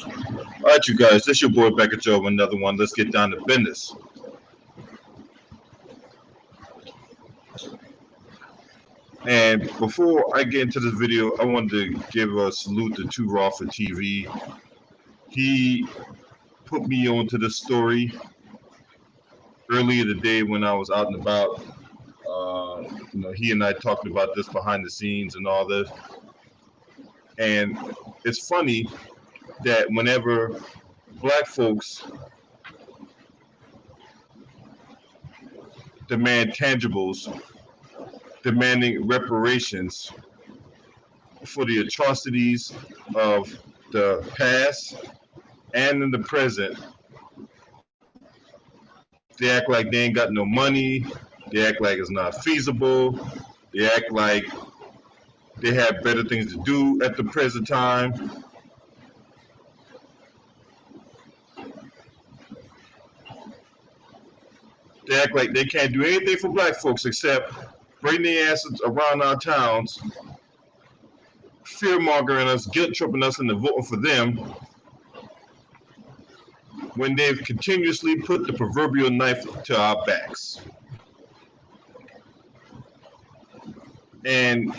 All right, you guys, this your boy Becca Joe with another one. Let's get down to business. And before I get into this video, I wanted to give a salute to Two Raw for TV. He put me onto this story earlier today when I was out and about. He and I talked about this behind the scenes and all this. And it's funny that whenever black folks demand tangibles, demanding reparations for the atrocities of the past and in the present, they act like they ain't got no money. They act like it's not feasible. They act like they have better things to do at the present time. They act like they can't do anything for black folks except bring their asses around our towns, fear-mongering us, guilt-tripping us into voting for them when they've continuously put the proverbial knife to our backs. And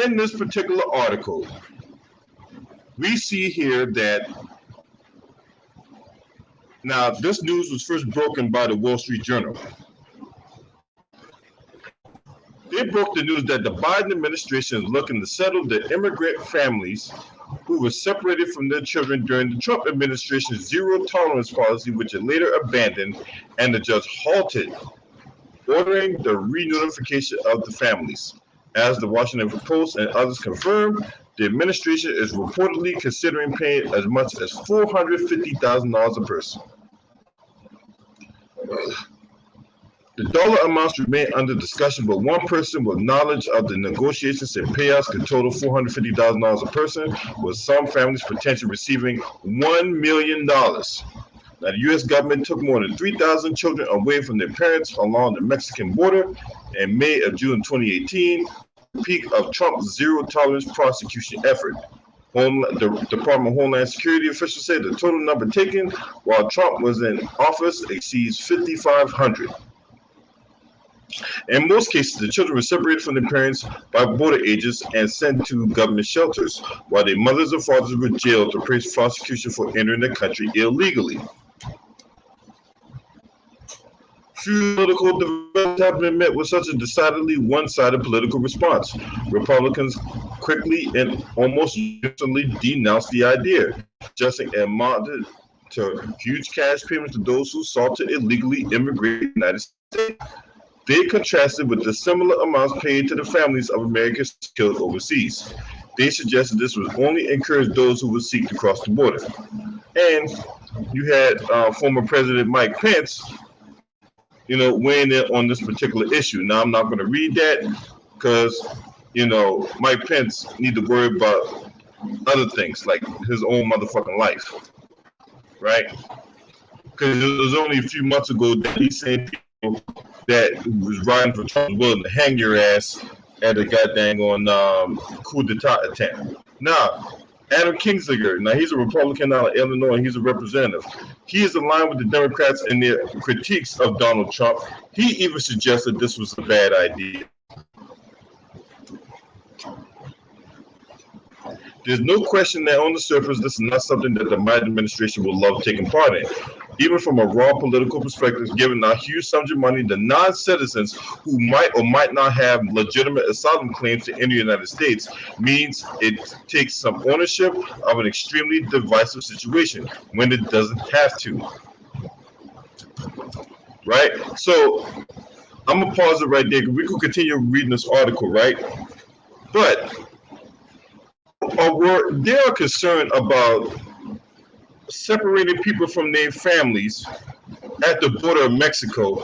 in this particular article, we see here that now this news was first broken by the Wall Street Journal. They broke the news that the Biden administration is looking to settle the immigrant families who were separated from their children during the Trump administration's zero tolerance policy, which it later abandoned, and the judge halted, ordering the reunification of the families. As the Washington Post and others confirmed, the administration is reportedly considering paying as much as $450,000 a person. The dollar amounts remain under discussion, but one person with knowledge of the negotiations said payouts could total $450,000 a person, with some families potentially receiving $1 million. Now, the U.S. government took more than 3,000 children away from their parents along the Mexican border in May of June 2018, the peak of Trump's zero-tolerance prosecution effort. The Department of Homeland Security officials said the total number taken while Trump was in office exceeds 5,500. In most cases, the children were separated from their parents by border agents and sent to government shelters, while their mothers or fathers were jailed to face prosecution for entering the country illegally. Few political developments have been met with such a decidedly one-sided political response. Republicans quickly and almost instantly denounced the idea, suggesting it amounted to huge cash payments to those who sought to illegally immigrate to the United States. They contrasted with the similar amounts paid to the families of Americans killed overseas. They suggested this would only encourage those who would seek to cross the border. And you had former President Mike Pence, weighing in on this particular issue. Now, I'm not going to read that because, Mike Pence need to worry about other things like his own motherfucking life, right? Because it was only a few months ago that he said people that was riding for Trump was willing to hang your ass at a goddamn coup d'etat attempt. Now, Adam Kinzinger, now he's a Republican out of Illinois, he's a representative. He is aligned with the Democrats in their critiques of Donald Trump. He even suggested this was a bad idea. There's no question that on the surface, this is not something that the Biden administration will love taking part in. Even from a raw political perspective, given our huge sums of money to non-citizens who might or might not have legitimate asylum claims to enter the United States, means it takes some ownership of an extremely divisive situation when it doesn't have to. Right? So, I'm going to pause it right there because we could continue reading this article, right? But they are concerned about separating people from their families at the border of Mexico.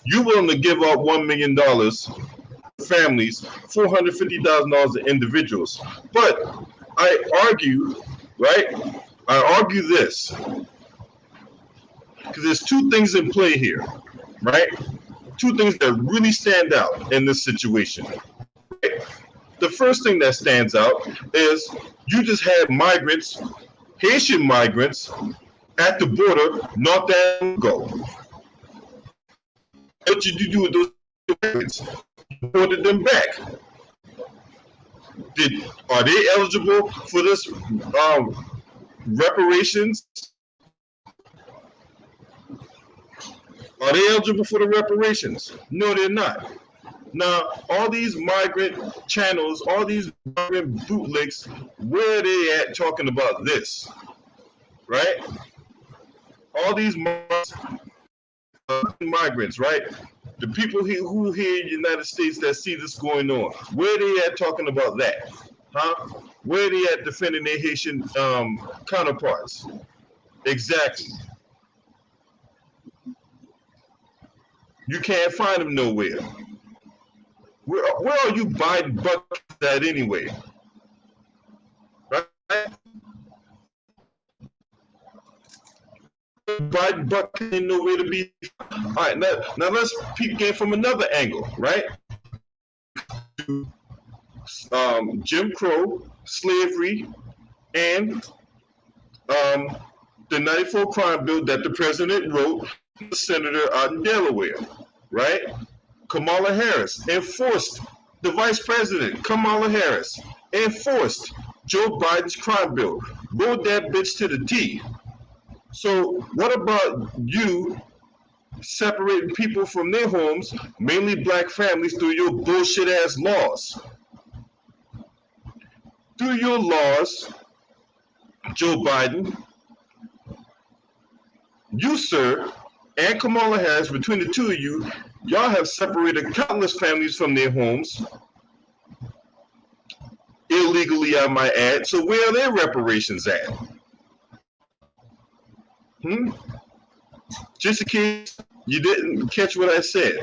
You're willing to give up $1 million to families, $450,000 to individuals. But I argue this, because there's two things in play here, right? Two things that really stand out in this situation. Right? The first thing that stands out is you just had migrants Haitian migrants at the border not that long ago. What did you do with those migrants? You ordered them back. Are they eligible for this reparations? Are they eligible for the reparations? No, they're not. Now, all these migrant channels, all these migrant bootlegs, where are they at talking about this? Right? All these migrants, right? The people who here in the United States that see this going on, where are they at talking about that? Huh? Where are they at defending their Haitian counterparts? Exactly. You can't find them nowhere. Where are you Biden buckets at anyway? Right? Biden bucket ain't nowhere to be. All right, now let's peek game from another angle, right? Jim Crow, slavery, and the 94 crime bill that the president wrote, the senator out in Delaware, right? Kamala Harris enforced, the vice president, Kamala Harris, enforced Joe Biden's crime bill, rode that bitch to the T. So what about you separating people from their homes, mainly black families, through your bullshit ass laws? Through your laws, Joe Biden, you, sir, and Kamala Harris, between the two of you, y'all have separated countless families from their homes, illegally, I might add. So where are their reparations at? Just in case you didn't catch what I said.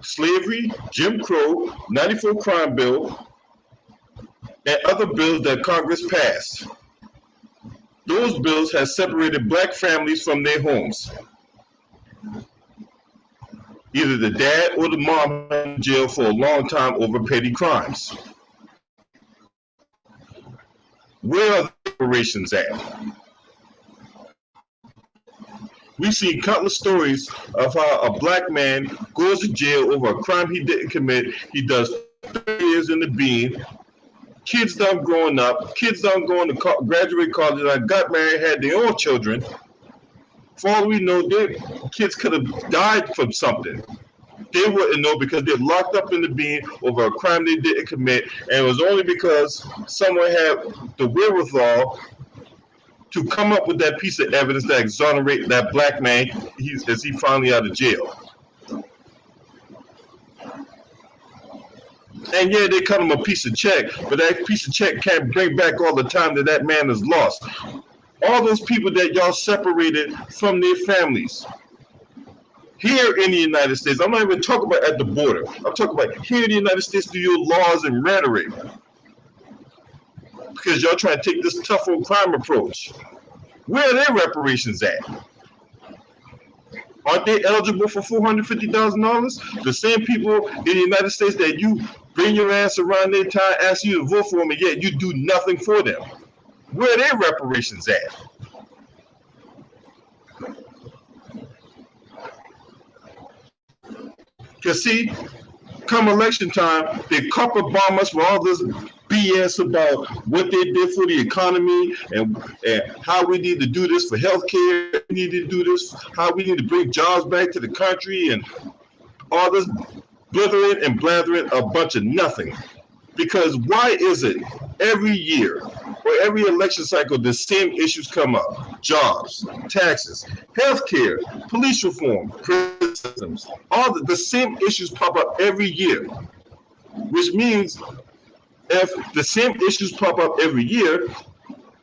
Slavery, Jim Crow, 94 crime bill, and other bills that Congress passed. Those bills have separated black families from their homes. Either the dad or the mom in jail for a long time over petty crimes. Where are the reparations at? We've seen countless stories of how a black man goes to jail over a crime he didn't commit. He does 30 years in the bean. Kids done growing up. Kids done going to graduate college and got married, had their own children. For all we know, their kids could have died from something. They wouldn't know because they're locked up in the bean over a crime they didn't commit, and it was only because someone had the wherewithal to come up with that piece of evidence that exonerated that black man as he finally out of jail. And yeah, they cut him a piece of check, but that piece of check can't bring back all the time that man has lost. All those people that y'all separated from their families. Here in the United States, I'm not even talking about at the border. I'm talking about here in the United States through your laws and rhetoric. Because y'all trying to take this tough on crime approach. Where are their reparations at? Aren't they eligible for $450,000? The same people in the United States that you bring your ass around their time, ask you to vote for them, and yet you do nothing for them. Where are their reparations at? Because see, come election time, they carpet bomb us with all this BS about what they did for the economy and how we need to do this for healthcare. We need to do this, how we need to bring jobs back to the country, and all this blithering and blathering, a bunch of nothing. Because why is it every year or every election cycle the same issues come up? Jobs, taxes, healthcare, police reform, prison systems, all the same issues pop up every year. Which means if the same issues pop up every year,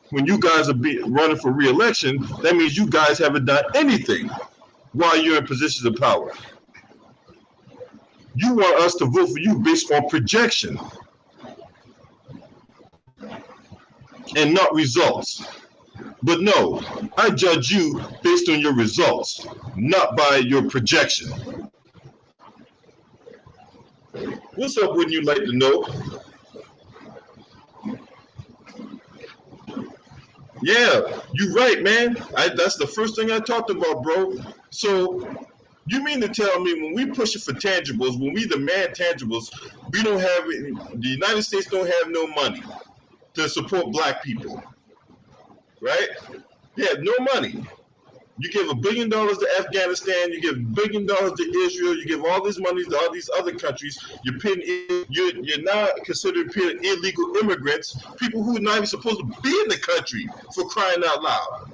when you guys are running for re-election, that means you guys haven't done anything while you're in positions of power. You want us to vote for you based on projection and not results. But no, I judge you based on your results, not by your projection. What's up, wouldn't you like to know? Yeah, you're right, man. That's the first thing I talked about, bro. So you mean to tell me when we push it for tangibles, when we demand tangibles, we don't have the United States don't have no money to support black people, right? They have no money. You give $1 billion to Afghanistan, you give $1 billion to Israel, you give all this money to all these other countries. You're now considered paying illegal immigrants, people who are not even supposed to be in the country, for crying out loud.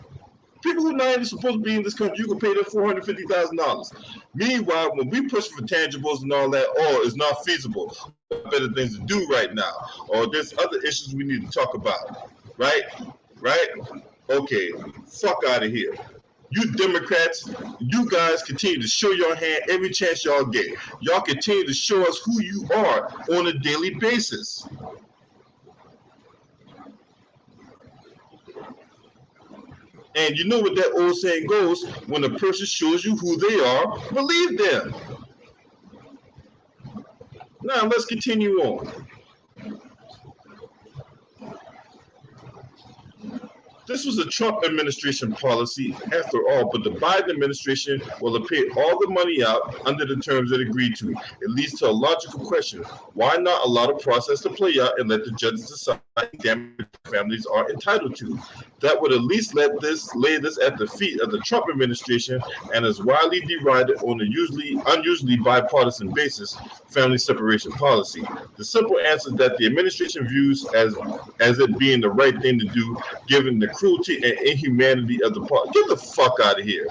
People who are not even supposed to be in this country, you can pay them $450,000. Meanwhile, when we push for tangibles and all that, oh, it's not feasible. Better things to do right now, or there's other issues we need to talk about, right? Right? Okay, fuck out of here. You Democrats, you guys continue to show your hand every chance y'all get. Y'all continue to show us who you are on a daily basis. And you know what that old saying goes, when a person shows you who they are, believe them. Now let's continue on. This was a Trump administration policy after all, but the Biden administration will have paid all the money out under the terms it agreed to. It leads to a logical question. Why not allow the process to play out and let the judges decide what damage families are entitled to? That would at least lay this at the feet of the Trump administration and is widely derided on a unusually bipartisan basis, family separation policy. The simple answer is that the administration views as it being the right thing to do, given the cruelty and inhumanity of the part. Get the fuck out of here.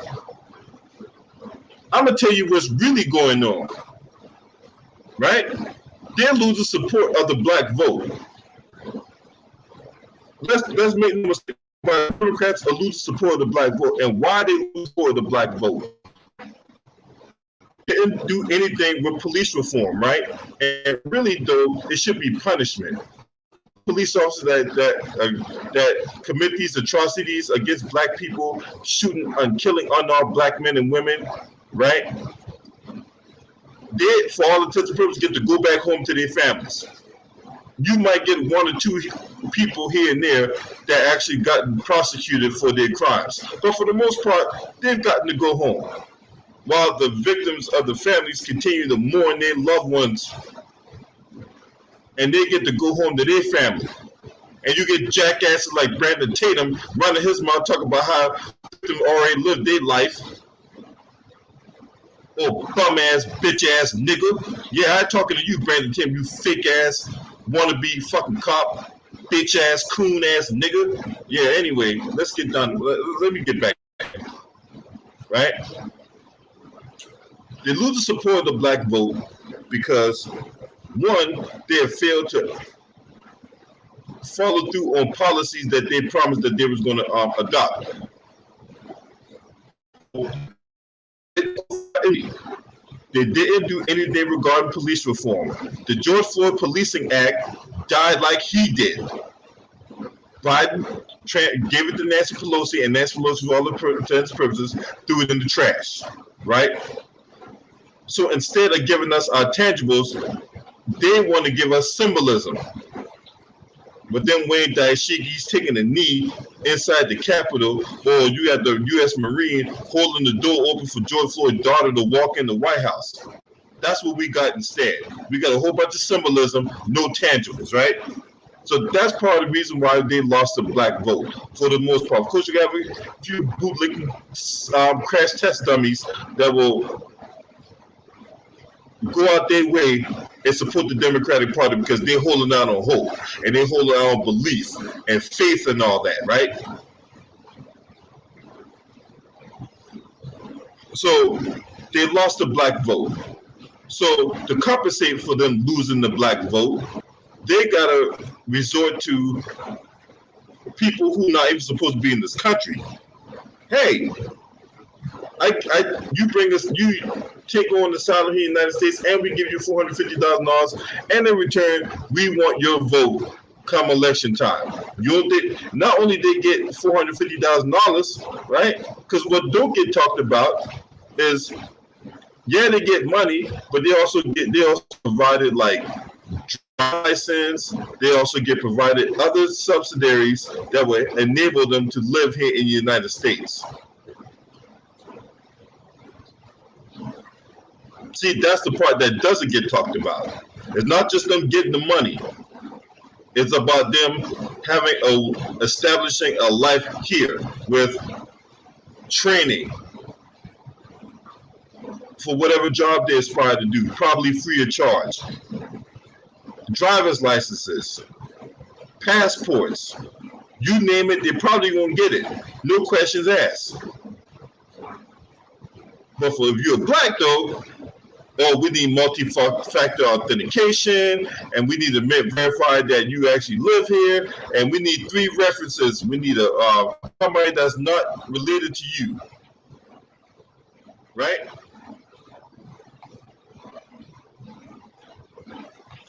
I'm gonna tell you what's really going on, right? They're losing support of the black vote. Let's make no mistake. Democrats are losing support of the black vote, and why they lose support of the black vote? They didn't do anything with police reform, right? And really, though, it should be punishment. Police officers that commit these atrocities against black people, shooting and killing unarmed black men and women, right? They, for all intents and purposes, get to go back home to their families. You might get one or two people here and there that actually gotten prosecuted for their crimes, but for the most part, they've gotten to go home, while the victims of the families continue to mourn their loved ones, and they get to go home to their family. And you get jackasses like Brandon Tatum running his mouth talking about how victims already lived their life. Oh, bum ass, bitch ass nigga. Yeah, I'm talking to you, Brandon Tatum, you fake ass, wannabe fucking cop, bitch ass, coon ass nigga. Yeah, anyway, let's get done. Let me get back. Right? They lose the support of the black vote because, one, they have failed to follow through on policies that they promised that they was going to adopt. They didn't do anything regarding police reform. The George Floyd Policing Act died like he did. Biden gave it to Nancy Pelosi, and Nancy Pelosi, for all intents and purposes, threw it in the trash, right? So instead of giving us our tangibles, they want to give us symbolism. But then Wayne Daishiki's taking a knee inside the Capitol, or you have the U.S. Marine holding the door open for George Floyd's daughter to walk in the White House. That's what we got instead. We got a whole bunch of symbolism, no tangibles, right? So that's part of the reason why they lost the black vote, for the most part. Of course, you have a few bootlicking crash test dummies that will go out their way and support the Democratic Party because they're holding out on hope and they're holding out on belief and faith and all that, right? So they lost the black vote. So to compensate for them losing the black vote, they gotta resort to people who are not even supposed to be in this country. Hey, you bring us, you take on the sovereignty of the United States, and we give you $450,000, and in return, we want your vote come election time. Not only they get $450,000, right? Because what don't get talked about is, yeah, they get money, but they also provided like license. They also get provided other subsidiaries that will enable them to live here in the United States. See, that's the part that doesn't get talked about. It's not just them getting the money. It's about them establishing a life here with training for whatever job they aspire to do, probably free of charge. Driver's licenses, passports, you name it, they're probably gonna get it. No questions asked. But for if you're black though, we need multi-factor authentication, and we need to verify that you actually live here, and we need 3 references. We need somebody that's not related to you, right?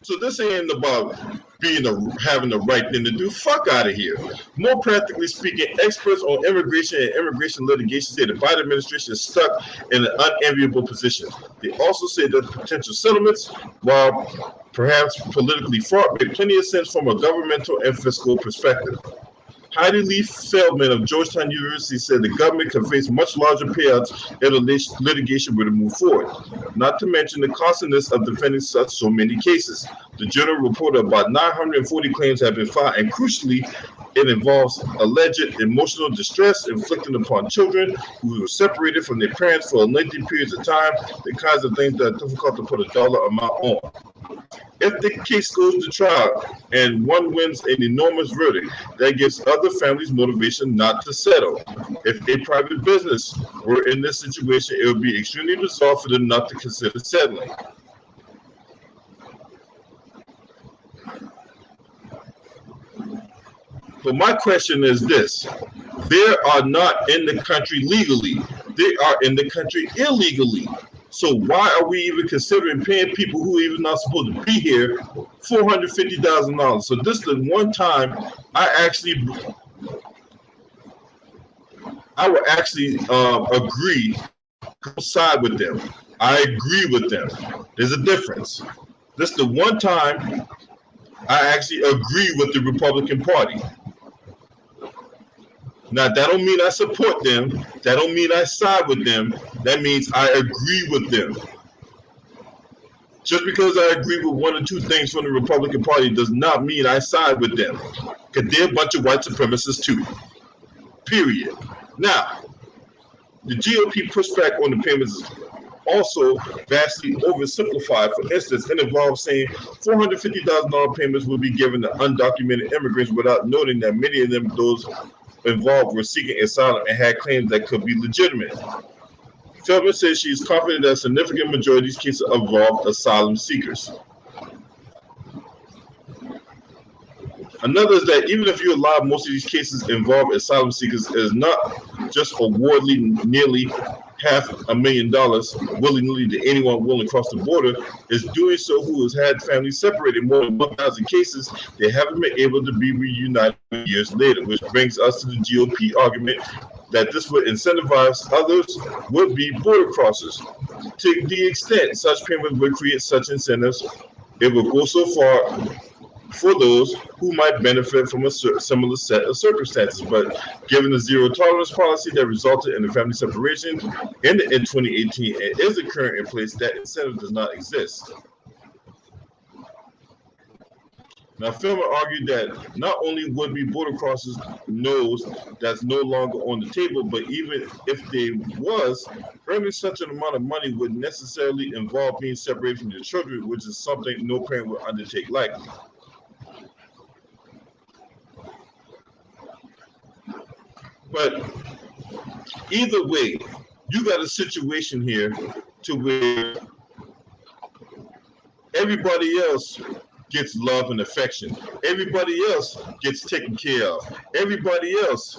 So this ain't about having the right thing to do. Fuck out of here. More practically speaking, experts on immigration and immigration litigation say the Biden administration is stuck in an unenviable position. They also say that potential settlements, while perhaps politically fraught, make plenty of sense from a governmental and fiscal perspective. Heidi Lee Feldman of Georgetown University said the government could face much larger payouts if the litigation were to move forward, not to mention the costliness of defending so many cases. The journal reported about 940 claims have been filed, and crucially, it involves alleged emotional distress inflicted upon children who were separated from their parents for lengthy periods of time, the kinds of things that are difficult to put a dollar amount on. If the case goes to trial and one wins an enormous verdict, that gives other families motivation not to settle. If a private business were in this situation, it would be extremely bizarre for them not to consider settling. But my question is this: they are not in the country legally, they are in the country illegally. So why are we even considering paying people who are even not supposed to be here $450,000? So this is the one time I would actually agree, side with them. I agree with them. There's a difference. This is the one time I actually agree with the Republican Party. Now, that don't mean I support them. That don't mean I side with them. That means I agree with them. Just because I agree with 1 or 2 things from the Republican Party does not mean I side with them. Because they're a bunch of white supremacists too. Period. Now, the GOP pushback on the payments is also vastly oversimplified. For instance, it involves saying $450,000 payments will be given to undocumented immigrants without noting that many of them, those involved, were seeking asylum and had claims that could be legitimate. Feldman says she is confident that a significant majority of these cases involve asylum seekers. Another is that even if you allow most of these cases involve asylum seekers, it is not just awarding nearly $500,000 willy-nilly to anyone willing to cross the border, is doing so who has had families separated. More than 1,000 cases, they haven't been able to be reunited years later, which brings us to the GOP argument that this would incentivize others would-be border crossers. To the extent such payments would create such incentives, it would go so far for those who might benefit from a similar set of circumstances. But given the zero tolerance policy that resulted in the family separation in 2018 and is occurring in place, that incentive does not exist. Now, Feldman argued that not only would-be border crossers knows that's no longer on the table, but even if they was, earning such an amount of money would necessarily involve being separated from their children, which is something no parent would undertake lightly. But either way, you got a situation here to where everybody else gets love and affection. Everybody else gets taken care of. Everybody else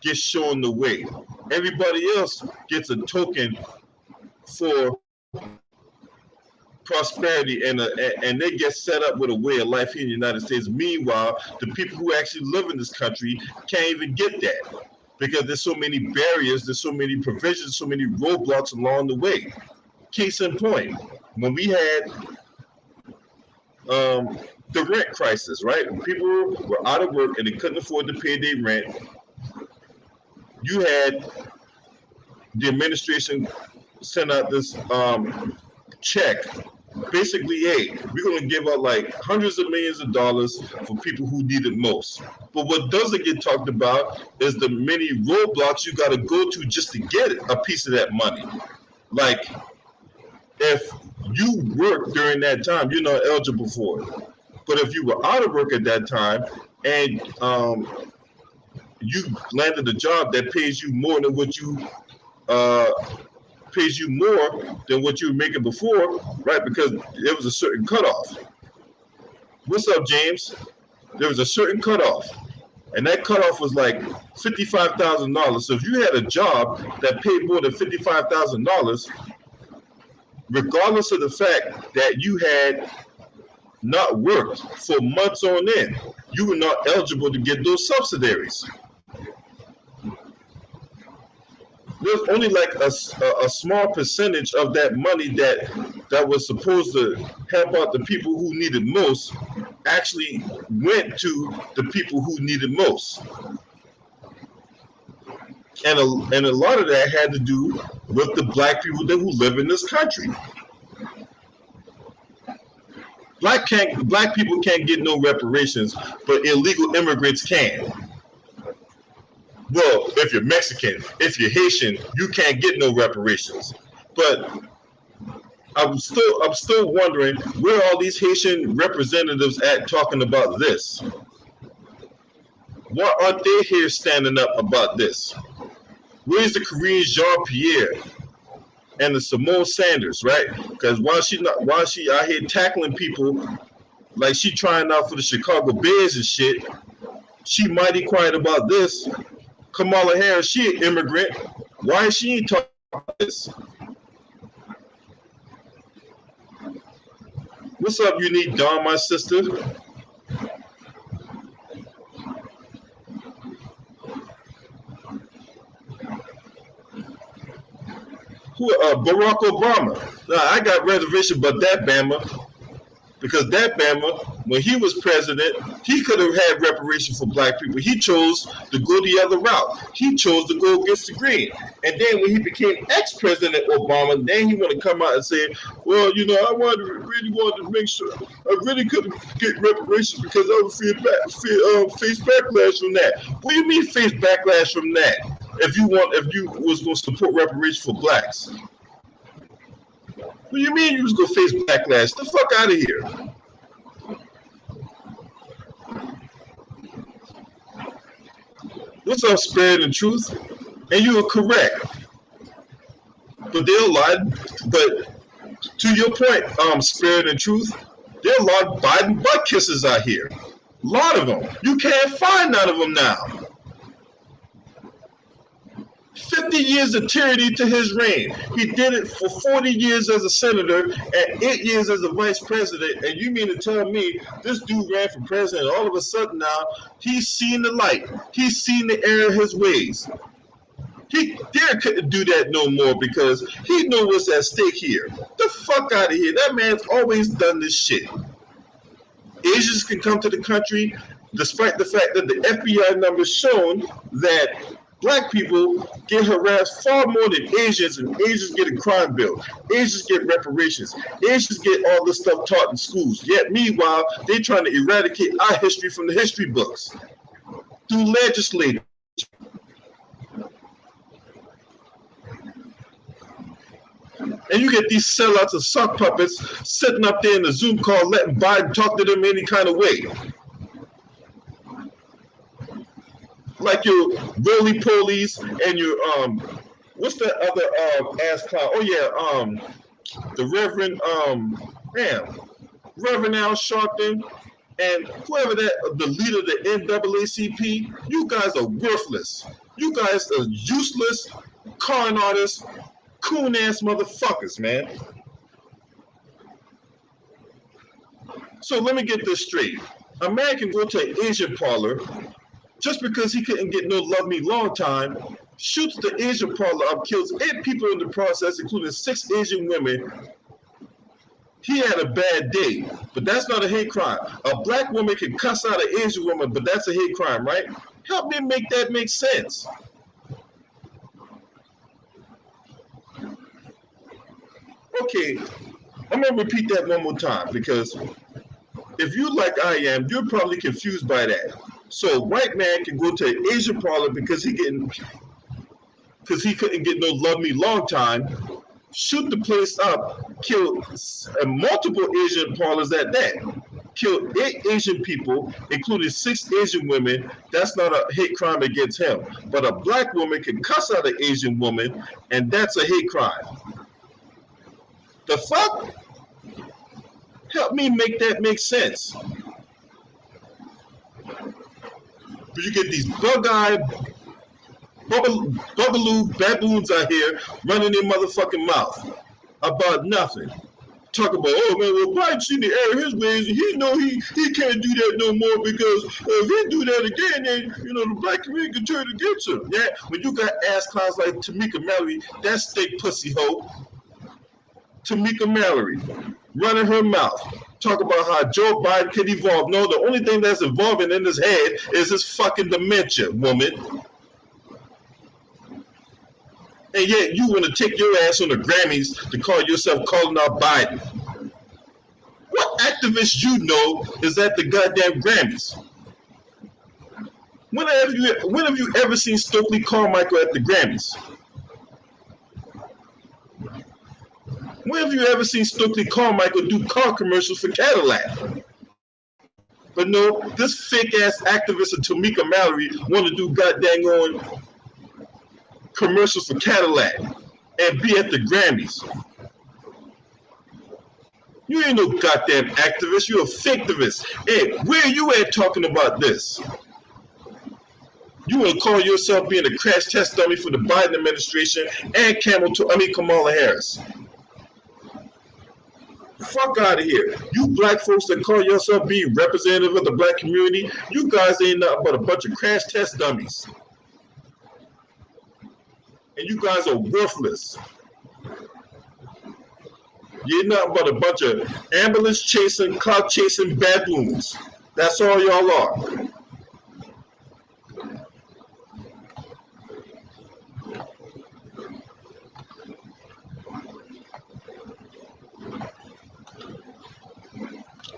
gets shown the way. Everybody else gets a token for prosperity, and they get set up with a way of life here in the United States. Meanwhile, the people who actually live in this country can't even get that, because there's so many barriers, there's so many provisions, so many roadblocks along the way. Case in point, when we had the rent crisis, right? People were out of work and they couldn't afford to pay their rent. You had the administration send out this check. Basically, hey, we're going to give out like hundreds of millions of dollars for people who need it most. But what doesn't get talked about is the many roadblocks you got to go to just to get a piece of that money. Like, if you work during that time, you're not eligible for it. But if you were out of work at that time and you landed a job that pays you more than what you were making before, right? Because there was a certain cutoff. What's up, James? There was a certain cutoff, and that cutoff was like $55,000. So if you had a job that paid more than $55,000, regardless of the fact that you had not worked for months on end, you were not eligible to get those subsidies. There's only like a small percentage of that money that was supposed to help out the people who needed most actually went to the people who needed most. And a lot of that had to do with the black people who live in this country. Black people can't get no reparations, but illegal immigrants can. Well, if you're Mexican, if you're Haitian, you can't get no reparations. But I'm still wondering where all these Haitian representatives at talking about this. Why aren't they here standing up about this? Where's the Korean Jean-Pierre and the Simone Sanders, right? Because while she out here tackling people like she trying out for the Chicago Bears and shit, she mighty quiet about this. Kamala Harris, she an immigrant. Why is she ain't talking about this? What's up, Unique Dawn, my sister? Barack Obama. Nah, I got reservation about that Bama. Because that Bama, when he was president, he could have had reparations for black people. He chose to go the other route. He chose to go against the grain. And then when he became ex-president Obama, then he want to come out and say, well, you know, I really wanted to make sure I really couldn't get reparations because I would face backlash from that. What do you mean face backlash from that? If you was going to support reparations for blacks? What do you mean you was going to face backlash? Get the fuck out of here. What's up, Spirit and Truth? And you are correct. But there are a lot, but to your point, Spirit and Truth, there are a lot of Biden butt kisses out here. A lot of them. You can't find none of them now. 50 years of tyranny to his reign. He did it for 40 years as a senator and 8 years as a vice president. And you mean to tell me this dude ran for president and all of a sudden now he's seen the light. He's seen the error of his ways. He couldn't do that no more because he knew what's at stake here. The fuck out of here. That man's always done this shit. Asians can come to the country despite the fact that the FBI numbers shown that black people get harassed far more than Asians, and Asians get a crime bill. Asians get reparations. Asians get all this stuff taught in schools. Yet, meanwhile, they're trying to eradicate our history from the history books through legislators. And you get these sellouts of sock puppets sitting up there in the Zoom call, letting Biden talk to them any kind of way. Like your roly-polies and your, what's that other ass clown? Oh, yeah, the Reverend, Reverend Al Sharpton and whoever the leader of the NAACP, you guys are worthless. You guys are useless, con artists, coon-ass motherfuckers, man. So let me get this straight. A man can go to an Asian parlor just because he couldn't get no love me long time, shoots the Asian parlor up, kills 8 people in the process, including 6 Asian women, He had a bad day, but that's not a hate crime. A black woman can cuss out an Asian woman, but that's a hate crime, right? Help me make that make sense. Okay, I'm gonna repeat that one more time because if you like I am, you're probably confused by that. So a white man can go to an Asian parlor because he couldn't get no love me long time, shoot the place up, kill multiple Asian parlors at that. Killed 8 Asian people, including 6 Asian women. That's not a hate crime against him. But a black woman can cuss out an Asian woman, and that's a hate crime. The fuck? Help me make that make sense. But you get these bug-eyed, bugaloo baboons out here running their motherfucking mouth about nothing. Talk about, oh man, well, Biden seen the error his ways, and he know he can't do that no more because if he do that again, then the black community can turn against him. Yeah, when you got ass clowns like Tamika Mallory, that steak pussy hoe, Tamika Mallory, running her mouth, talk about how Joe Biden can evolve. No, the only thing that's evolving in his head is his fucking dementia, woman. And yet you want to take your ass on the Grammys to call yourself calling out Biden. What activist you know is at the goddamn Grammys? When have you ever seen Stokely Carmichael at the Grammys? When have you ever seen Stokely Carmichael do car commercials for Cadillac? But no, this fake ass activist of Tamika Mallory want to do goddamn on commercials for Cadillac and be at the Grammys. You ain't no goddamn activist. You're a faketivist. Hey, where are you at talking about this? You want to call yourself being a crash test dummy for the Biden administration and Kamala Harris. Fuck out of here. You black folks that call yourself being representative of the black community, you guys ain't nothing but a bunch of crash test dummies. And you guys are worthless. You're nothing but a bunch of ambulance chasing, clout chasing baboons. That's all y'all are.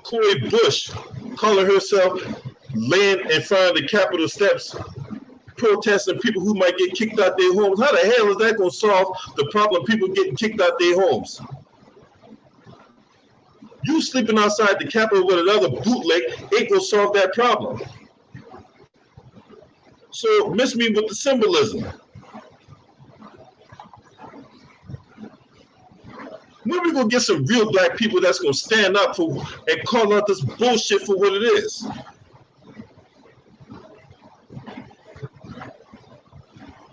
Cori Bush calling herself laying in front of the Capitol steps protesting people who might get kicked out their homes. How the hell is that going to solve the problem of people getting kicked out their homes? You sleeping outside the Capitol with another bootleg ain't going to solve that problem. So miss me with the symbolism. When are we going to get some real black people that's going to stand up for and call out this bullshit for what it is?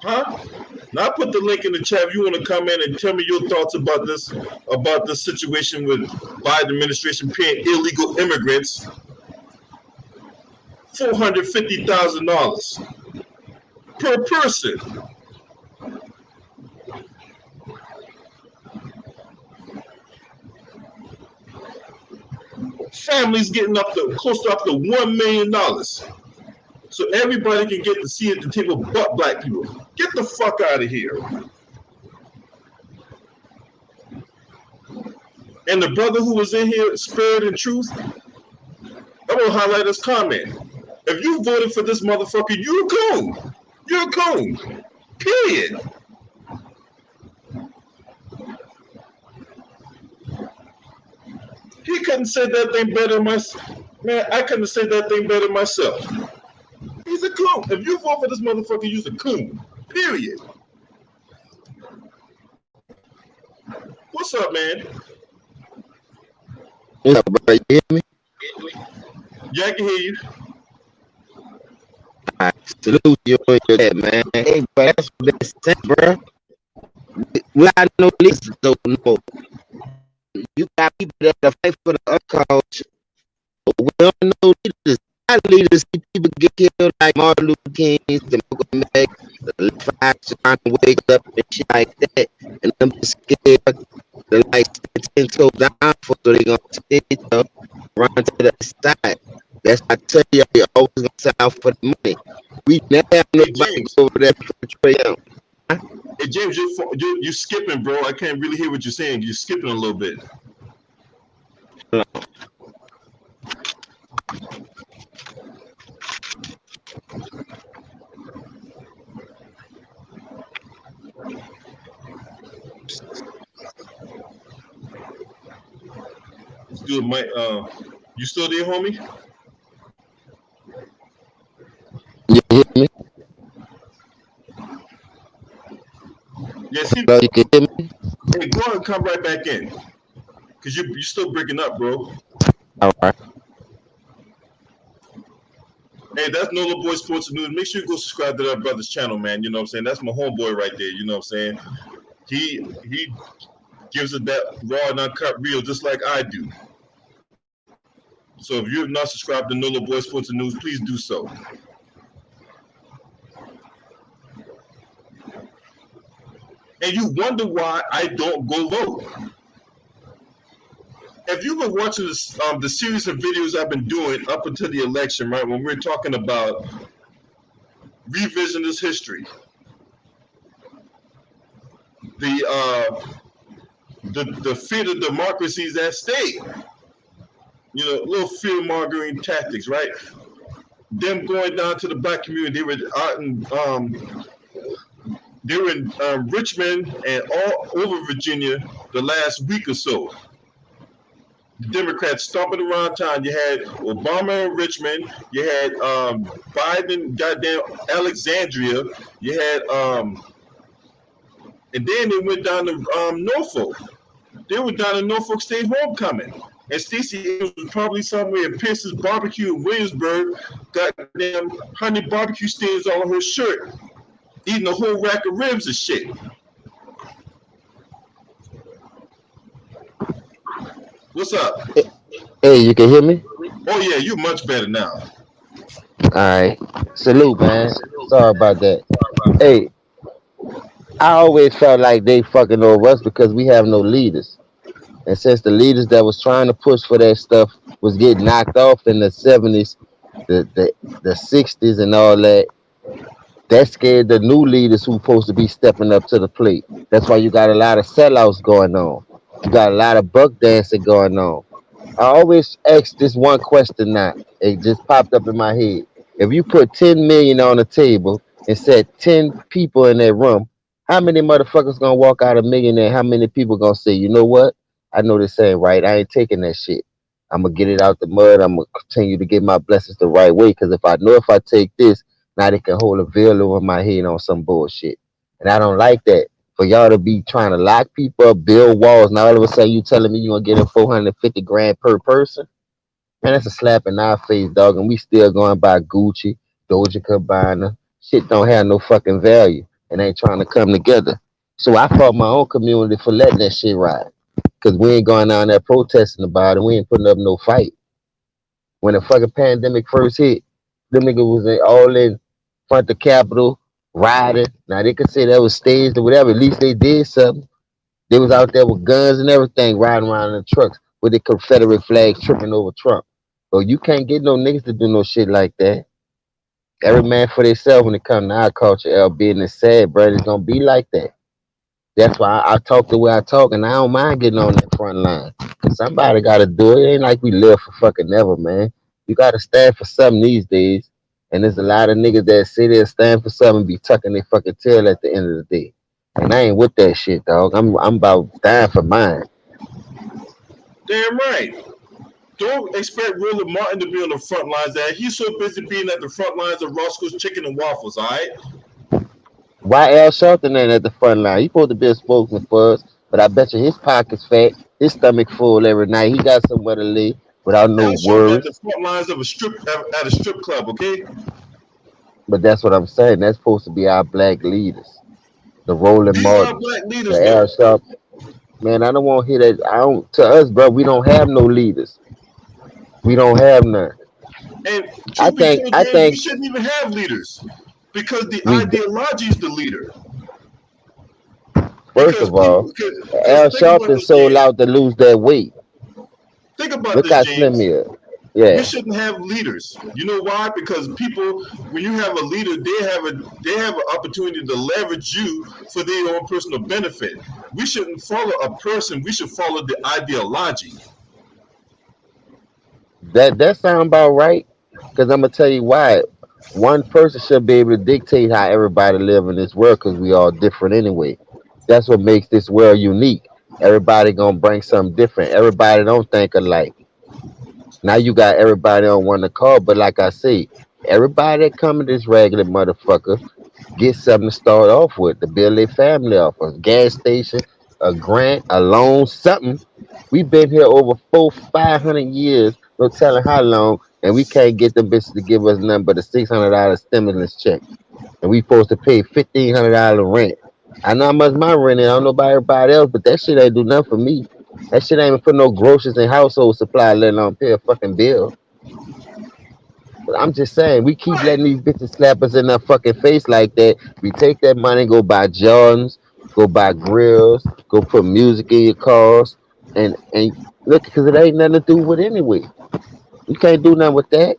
Huh? Now I put the link in the chat if you want to come in and tell me your thoughts about this situation with Biden administration paying illegal immigrants $450,000 per person. Families getting close to up to $1 million. So everybody can get to see at the table but black people. Get the fuck out of here. And the brother who was in here, Spirit and Truth, I want to highlight his comment. If you voted for this motherfucker, you're a coon. You're a coon. Period. He couldn't say that thing better myself. Man, I couldn't say that thing better myself. He's a coon. If you vote for this motherfucker, you're a coon. Period. What's up, man? What's up, bro? You hear me? Yeah, I can hear you. I salute you on your head, man. Hey, bro, that's what they say, bro. We got no leaders, don't know. You got people that fight for the cause, but we don't know leaders. Our leaders see people get killed like Martin Luther King, the Malcolm X, the left eye trying to wake up and shit like that, and them scared. the lights 10 toes down for, so they gonna take it up, run to the side. That's why I tell you, you're always gonna sell out for the money. We never have Hey nobody James, go over there for Trey Young. hey James, you skipping, bro. I can't really hear what you're saying. You're skipping a little bit. Let's do it, Mike. You still there, homie? You hear me? Yeah. See, Hello, you can hear me? hey, go ahead and come right back in, cause you're still breaking up, bro. All right. Hey, that's Nola Boy Sports and News. Make sure you go subscribe to that brother's channel, man. You know what I'm saying? That's my homeboy right there. You know what I'm saying? He gives it that raw and uncut real, just like I do. So if you have not subscribed to Nola Boy Sports and News, please do so. And you wonder why I don't go vote. If you've been watching the series of videos I've been doing up until the election, right, when we're talking about revisionist history, the the fear of democracies at stake, you know, little fear mongering tactics, right? Them going down to the black community, they were out in Richmond and all over Virginia the last week or so. The Democrats stomping around town. You had Obama in Richmond. You had Biden, goddamn Alexandria. You had and then they went down to Norfolk. They were down in Norfolk State homecoming. And Stacey Abrams was probably somewhere in Pierce's Barbecue in Williamsburg, goddamn honey barbecue stains all on her shirt, eating a whole rack of ribs and shit. What's up? Hey, you can hear me? Oh yeah, you're much better now. All right. Salute, man. Sorry about that. Hey, I always felt like they fucking over us because we have no leaders. And since the leaders that was trying to push for that stuff was getting knocked off in the 70s, the 60s and all that, that scared the new leaders who supposed to be stepping up to the plate. That's why you got a lot of sellouts going on. You got a lot of buck dancing going on. I always ask this one question now. It just popped up in my head. If you put 10 million on the table and said 10 people in that room, how many motherfuckers gonna walk out a millionaire? How many people gonna say, you know what? I know this ain't right. I ain't taking that shit. I'm gonna get it out the mud. I'm gonna continue to get my blessings the right way. Cause if I know if I take this, now they can hold a veil over my head on some bullshit. And I don't like that. For y'all to be trying to lock people up, build walls. Now all of a sudden you telling me you gonna get a 450 grand per person? Man, that's a slap in our face, dog. And we still going by Gucci, Doja Cabana. Shit don't have no fucking value and ain't trying to come together. So I fought my own community for letting that shit ride. Cause we ain't going down there protesting about it. We ain't putting up no fight. When the fucking pandemic first hit, them niggas was all in front of the Capitol, riding. Now they could say that was staged or whatever. At least they did something. They was out there with guns and everything, riding around in the trucks with the Confederate flags tripping over Trump. So you can't get no niggas to do no shit like that. Every man for themselves when it comes to our culture, albeit it's sad, bro. It's gonna be like that. That's why I talk the way I talk, and I don't mind getting on that front line. Somebody got to do it. It ain't like we live for fucking never, man. You got to stand for something these days. And there's a lot of niggas that sit there, stand for something, and be tucking their fucking tail at the end of the day. And I ain't with that shit, dog. I'm about dying for mine. Damn right. Don't expect Roland Martin to be on the front lines. That he's so busy being at the front lines of Roscoe's Chicken and Waffles. All right. Why Al Sharpton ain't at the front line? He supposed to be a spokesman for us, but I bet you his pocket's fat, his stomach full every night. He got somewhere to lay without no Al Sharpton at the worries. front lines of a strip at a strip club. Okay. But that's what I'm saying. That's supposed to be our black leaders, the Roland These are Martins, black leaders, the Al though. Sharp. Man, I don't want to hear that. I don't. To us, bro, we don't have no leaders. We don't have none. And I truth be think. told, I James, we think shouldn't even have leaders because the we. ideology is the leader. First Because of all, people, because Al Sharpton sold out to lose that weight. think about Look this, how slim James. he is. We Yeah, shouldn't have leaders. You know why? Because people, when you have a leader, they have an opportunity to leverage you for their own personal benefit. We shouldn't follow a person. We should follow the ideology. that sound about right. Because I'm gonna tell you why. One person should be able to dictate how everybody live in this world because we all different anyway. That's what makes this world unique. Everybody gonna bring something different. Everybody don't think alike. Now you got everybody on one accord, but like I say, everybody that come to this regular motherfucker get something to start off with to build their family off a gas station, a grant, a loan, something. We've been here over 500 years, no telling how long, and we can't get them bitches to give us nothing but a $600 stimulus check, and we supposed to pay $1,500 rent. I know how much my rent is. I don't know about everybody else, but that shit ain't do nothing for me. That shit ain't even put no groceries and household supply, let alone pay a fucking bill. But I'm just saying, we keep Right. letting these bitches slap us in our fucking face like that. We take that money, go buy Jordans, go buy grills, go put music in your cars, and look, because it ain't nothing to do with anyway. You can't do nothing with that.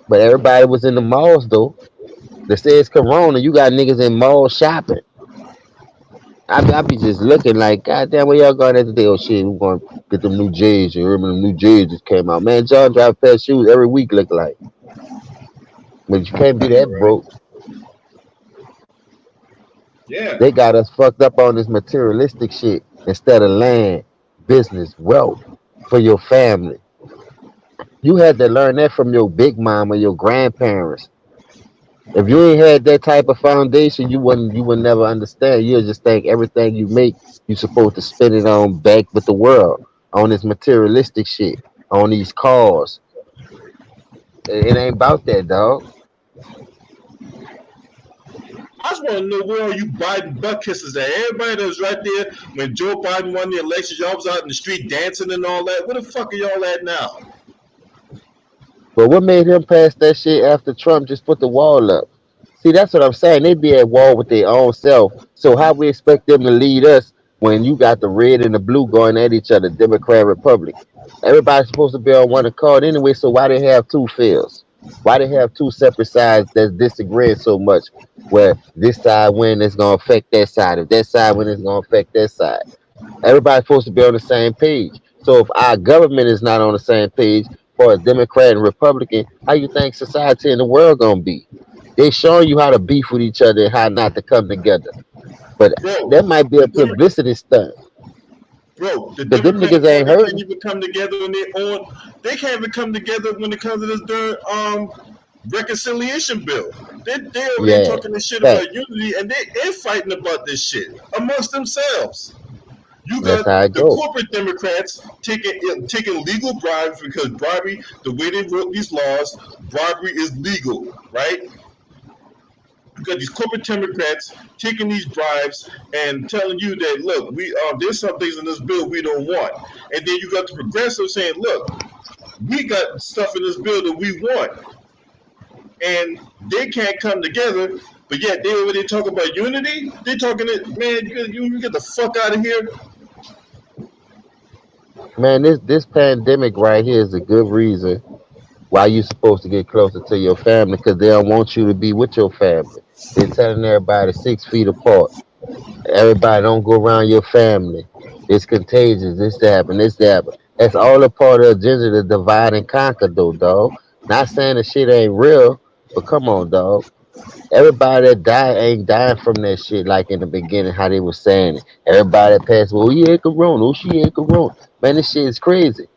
But everybody was in the malls though. They say it's Corona. You got niggas in malls shopping. I be just looking like, God damn, where y'all going at today? Oh shit, we going to get them new J's. You remember them new J's just came out. Man, John drive a pair of shoes every week look like. But you can't be that Right. broke. Yeah. They got us fucked up on this materialistic shit instead of land, business, wealth for your family. You had to learn that from your big mom or your grandparents. If you ain't had that type of foundation, you would never understand. You'll just think everything you make, you supposed to spend it on back with the world, on this materialistic shit, on these cars. It ain't about that, dog. I just want to know where are you Biden butt kisses at? Everybody that was right there when Joe Biden won the election, y'all was out in the street dancing and all that. Where the fuck are y'all at now? But what made him pass that shit after Trump just put the wall up? See, that's what I'm saying. They be at war with their own self. So how we expect them to lead us when you got the red and the blue going at each other, Democrat, Republic? Everybody's supposed to be on one accord anyway. So why they have two fields? Why they have two separate sides that's disagreeing so much? Where this side win is gonna affect that side. If that side win, it's gonna affect that side. Everybody's supposed to be on the same page. So if our government is not on the same page, for as Democrat and Republican, how you think society in the world gonna be? They showing you how to beef with each other and how not to come together. But Bro, that might be the a Demo- publicity stunt. the Cause them Democratic niggas ain't Party can't hurting. even come together on their own. They can't even come together when it comes to this darn reconciliation bill. They over there Yeah, talking this shit fact. about unity, and they're fighting about this shit amongst themselves. You That's got how it the go. corporate Democrats taking legal bribes because bribery, the way they wrote these laws, bribery is legal, right? You got these corporate Democrats taking these bribes and telling you that look, we there's some things in this bill we don't want, and then you got the progressives saying, look, we got stuff in this bill that we want, and they can't come together. But yet they over there talking about unity. They talking it, man. You get the fuck out of here. Man, this pandemic right here is a good reason why you supposed to get closer to your family because they don't want you to be with your family. They're telling everybody 6 feet apart. Everybody don't go around your family. It's contagious. This to happen. This to happen. That's all a part of the agenda to divide and conquer, though, dog. Not saying the shit ain't real, but come on, dog. Everybody that died ain't dying from that shit like in the beginning, how they was saying it. Everybody that passed away, oh yeah, corona, oh she had corona. Man, this shit is crazy.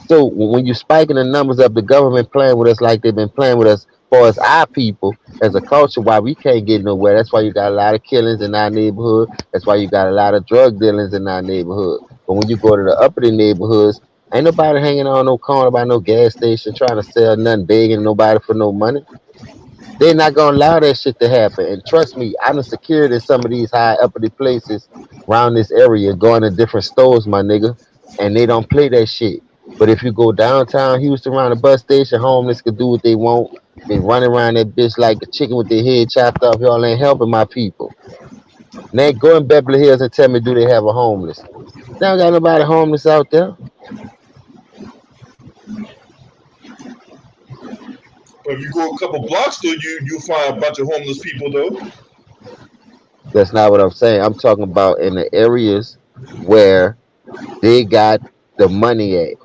So when you spiking the numbers up, the government playing with us like they've been playing with us for us, our people, as a culture, why we can't get nowhere. That's why you got a lot of killings in our neighborhood. That's why you got a lot of drug dealings in our neighborhood. But when you go to the uppity neighborhoods, ain't nobody hanging on no corner by no gas station trying to sell nothing, begging nobody for no money. They're not gonna allow that shit to happen. And trust me, I done secured in some of these high uppity places around this area, going to different stores, my nigga, and they don't play that shit. But if you go downtown Houston around the bus station, homeless can do what they want. They run around that bitch like a chicken with their head chopped off. Y'all ain't helping my people. Now go in Beverly Hills and tell me, do they have a homeless? They don't got nobody homeless out there. But if you go a couple blocks, though, you find a bunch of homeless people, though. That's not what I'm saying. I'm talking about in the areas where they got the money at.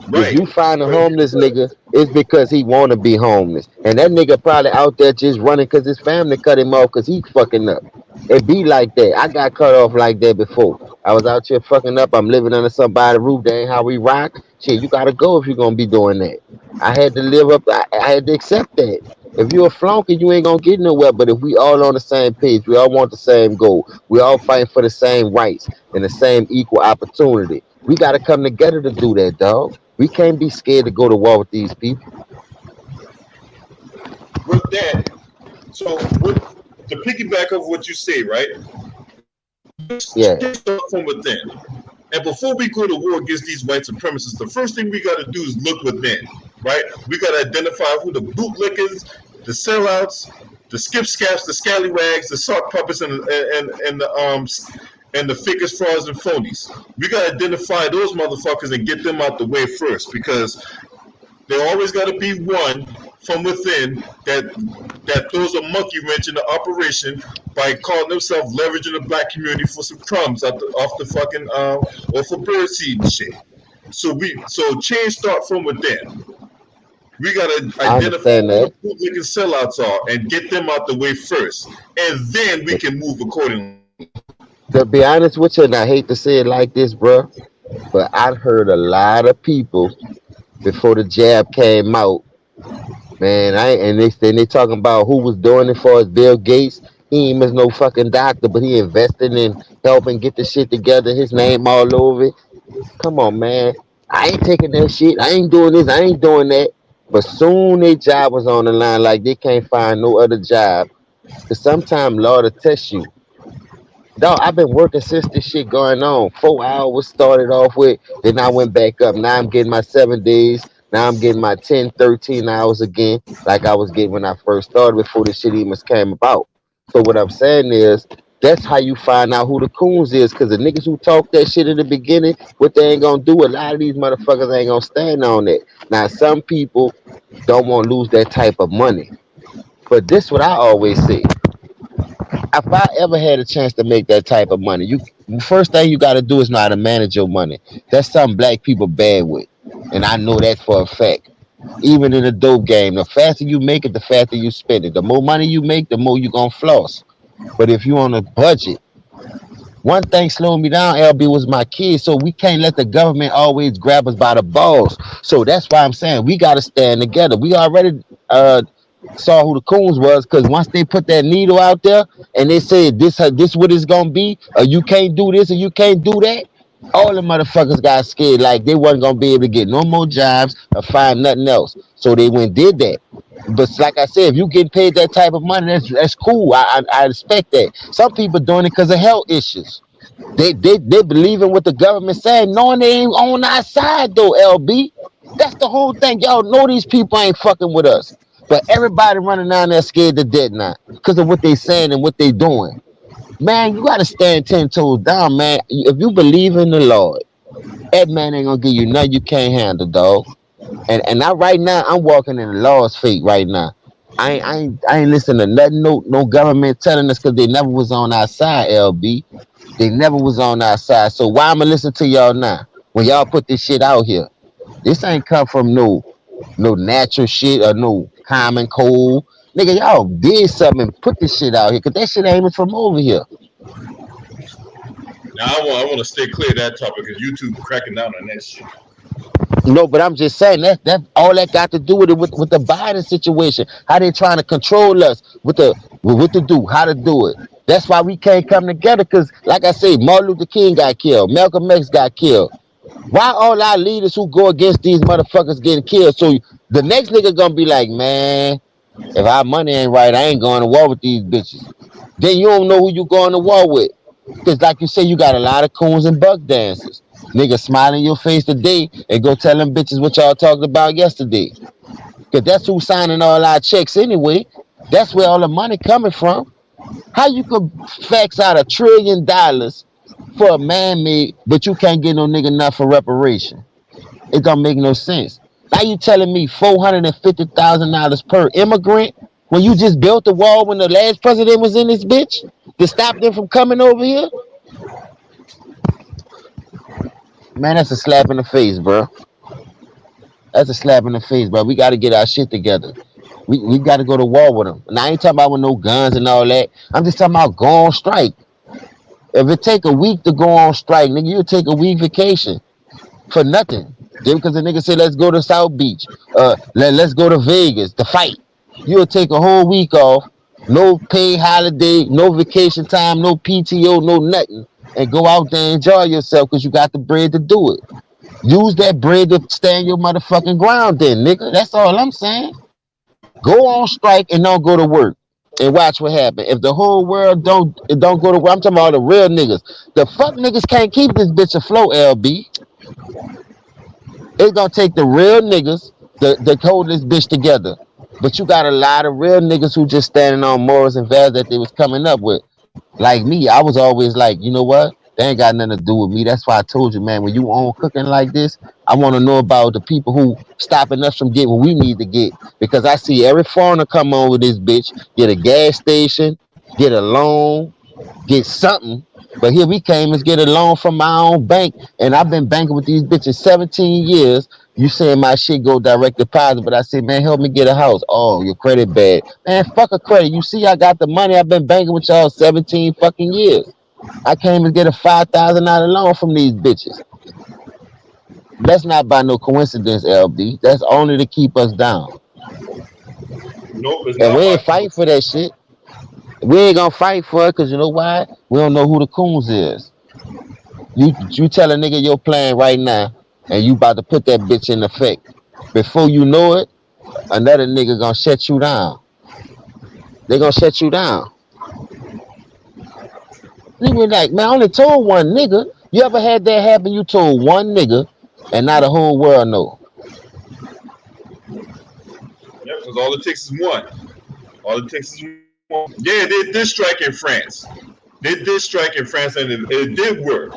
If Right. you find a But if homeless nigga, it's because he want to be homeless, and that nigga probably out there just running because his family cut him off because he fucking up. It be like that. I got cut off like that before. I was out here fucking up. I'm living under somebody's roof. That ain't how we rock. Shit, you gotta go if you're gonna be doing that. I had to live up. I had to accept that. If you a flunky, you ain't gonna get nowhere. But if we all on the same page, we all want the same goal. We all fighting for the same rights and the same equal opportunity. We gotta come together to do that, dog. We can't be scared to go to war with these people. with that, so with the piggyback of what you say, right? Yeah, Change start from within. And before we go to war against these white supremacists, the first thing we got to do is look within, right? We got to identify who the bootlickers, the sellouts, the skip scaps, the scallywags, the sock puppets, and the fakest frauds and phonies. We got to identify those motherfuckers and get them out the way first, because there always got to be one from within that throws a monkey wrench in the operation by calling themselves leveraging the black community for some crumbs off the fucking or for birdseed and shit. So change start from within. We gotta I identify understand who the that. bootlicking sellouts are and get them out the way first, and then we can move accordingly. To be honest with you, and I hate to say it like this, bro, but I heard a lot of people before the jab came out, man. And they talking about who was doing it for us. Bill Gates. He ain't miss no fucking doctor, but he invested in helping get the shit together. His name all over it. Come on, man. I ain't taking that shit. I ain't doing this. I ain't doing that. But soon their job was on the line, like they can't find no other job. Cause sometimes Lord will test you. Dog, I've been working since this shit going on. 4 hours started off with, then I went back up. Now I'm getting my 7 days. Now I'm getting my 10, 13 hours again, like I was getting when I first started before this shit even came about. So what I'm saying is, that's how you find out who the coons is, because the niggas who talk that shit in the beginning, what they ain't gonna do, a lot of these motherfuckers ain't gonna stand on it. Now, some people don't want to lose that type of money. But this what I always say, if I ever had a chance to make that type of money, you first thing you got to do is know how to manage your money. That's something black people bad with, and I know that for a fact. Even in the dope game, the faster you make it, the faster you spend it. The more money you make, the more you gonna floss. But if you on a budget, one thing slowing me down, LB, was my kids. So we can't let the government always grab us by the balls. So that's why I'm saying we got to stand together. We already saw who the coons was, because once they put that needle out there and they said this what it's gonna be, or you can't do this or you can't do that, all the motherfuckers got scared like they wasn't gonna be able to get no more jobs or find nothing else. So they went and did that. But like I said, if you get paid that type of money, that's cool. I respect that. Some people doing it because of health issues. They believe in what the government saying, knowing they ain't on our side though, LB. That's the whole thing. Y'all know these people ain't fucking with us. But everybody running down there scared to death now because of what they saying and what they doing. Man, you gotta stand 10 toes down, man. If you believe in the Lord, that man ain't gonna give you nothing you can't handle, dog. And I right now I'm walking in the Lord's feet right now. I ain't listening to nothing no government telling us, because they never was on our side, LB. They never was on our side. So why I'ma listen to y'all now when y'all put this shit out here? This ain't come from no natural shit or no common cold. Nigga, y'all did something and put this shit out here, cause that shit ain't even from over here. Now I want to stay clear of that topic because YouTube cracking down on that shit. No, but I'm just saying that all that got to do with it with the Biden situation. How they trying to control us with what to do, how to do it. That's why we can't come together. Cause like I say, Martin Luther King got killed, Malcolm X got killed. Why all our leaders who go against these motherfuckers getting killed? So the next nigga gonna be like, man, if our money ain't right, I ain't going to war with these bitches. Then you don't know who you going to war with. Because like you say, you got a lot of coons and buck dancers. Nigga smile in your face today and go tell them bitches what y'all talked about yesterday. Because that's who's signing all our checks anyway. That's where all the money coming from. How you could fax out $1 trillion for a man-made, but you can't get no nigga enough for reparation? It don't make no sense. Now you telling me $450,000 per immigrant when you just built the wall when the last president was in this bitch to stop them from coming over here? Man, that's a slap in the face, bro. That's a slap in the face, bro. We got to get our shit together. We got to go to war with them. And I ain't talking about with no guns and all that. I'm just talking about go on strike. If it take a week to go on strike, nigga, you'll take a week vacation for nothing. Just because the nigga said, let's go to South Beach. Let's go to Vegas to fight. You'll take a whole week off, no paid holiday, no vacation time, no PTO, no nothing, and go out there and enjoy yourself because you got the bread to do it. Use that bread to stand your motherfucking ground then, nigga. That's all I'm saying. Go on strike and don't go to work. And watch what happens. If the whole world don't go to work, I'm talking about the real niggas. The fuck niggas can't keep this bitch afloat, LB. It's gonna take the real niggas to hold this bitch together. But you got a lot of real niggas who just standing on morals and values that they was coming up with. Like me, I was always like, you know what? They ain't got nothing to do with me. That's why I told you, man, when you own cooking like this, I want to know about the people who stopping us from getting what we need to get. Because I see every foreigner come on with this bitch, get a gas station, get a loan, get something. But here we came and get a loan from my own bank. And I've been banking with these bitches 17 years. You saying my shit go direct deposit, but I said, man, help me get a house. Oh, your credit bad. Man, fuck a credit. You see, I got the money. I've been banking with y'all 17 fucking years. I came and get a $5,000 loan from these bitches. That's not by no coincidence, LB. That's only to keep us down. Nope, it's And not we my ain't fighting for that shit. We ain't gonna fight for it because you know why? We don't know who the coons is. You tell a nigga your plan right now, and you about to put that bitch in effect. Before you know it, another nigga gonna shut you down. They gonna shut you down. Nigga like, man, I only told one nigga. You ever had that happen? You told one nigga, and now the whole world know. Yep, because all it takes is one. All it takes is one. Yeah, they did strike in France. They did strike in France, and it did work.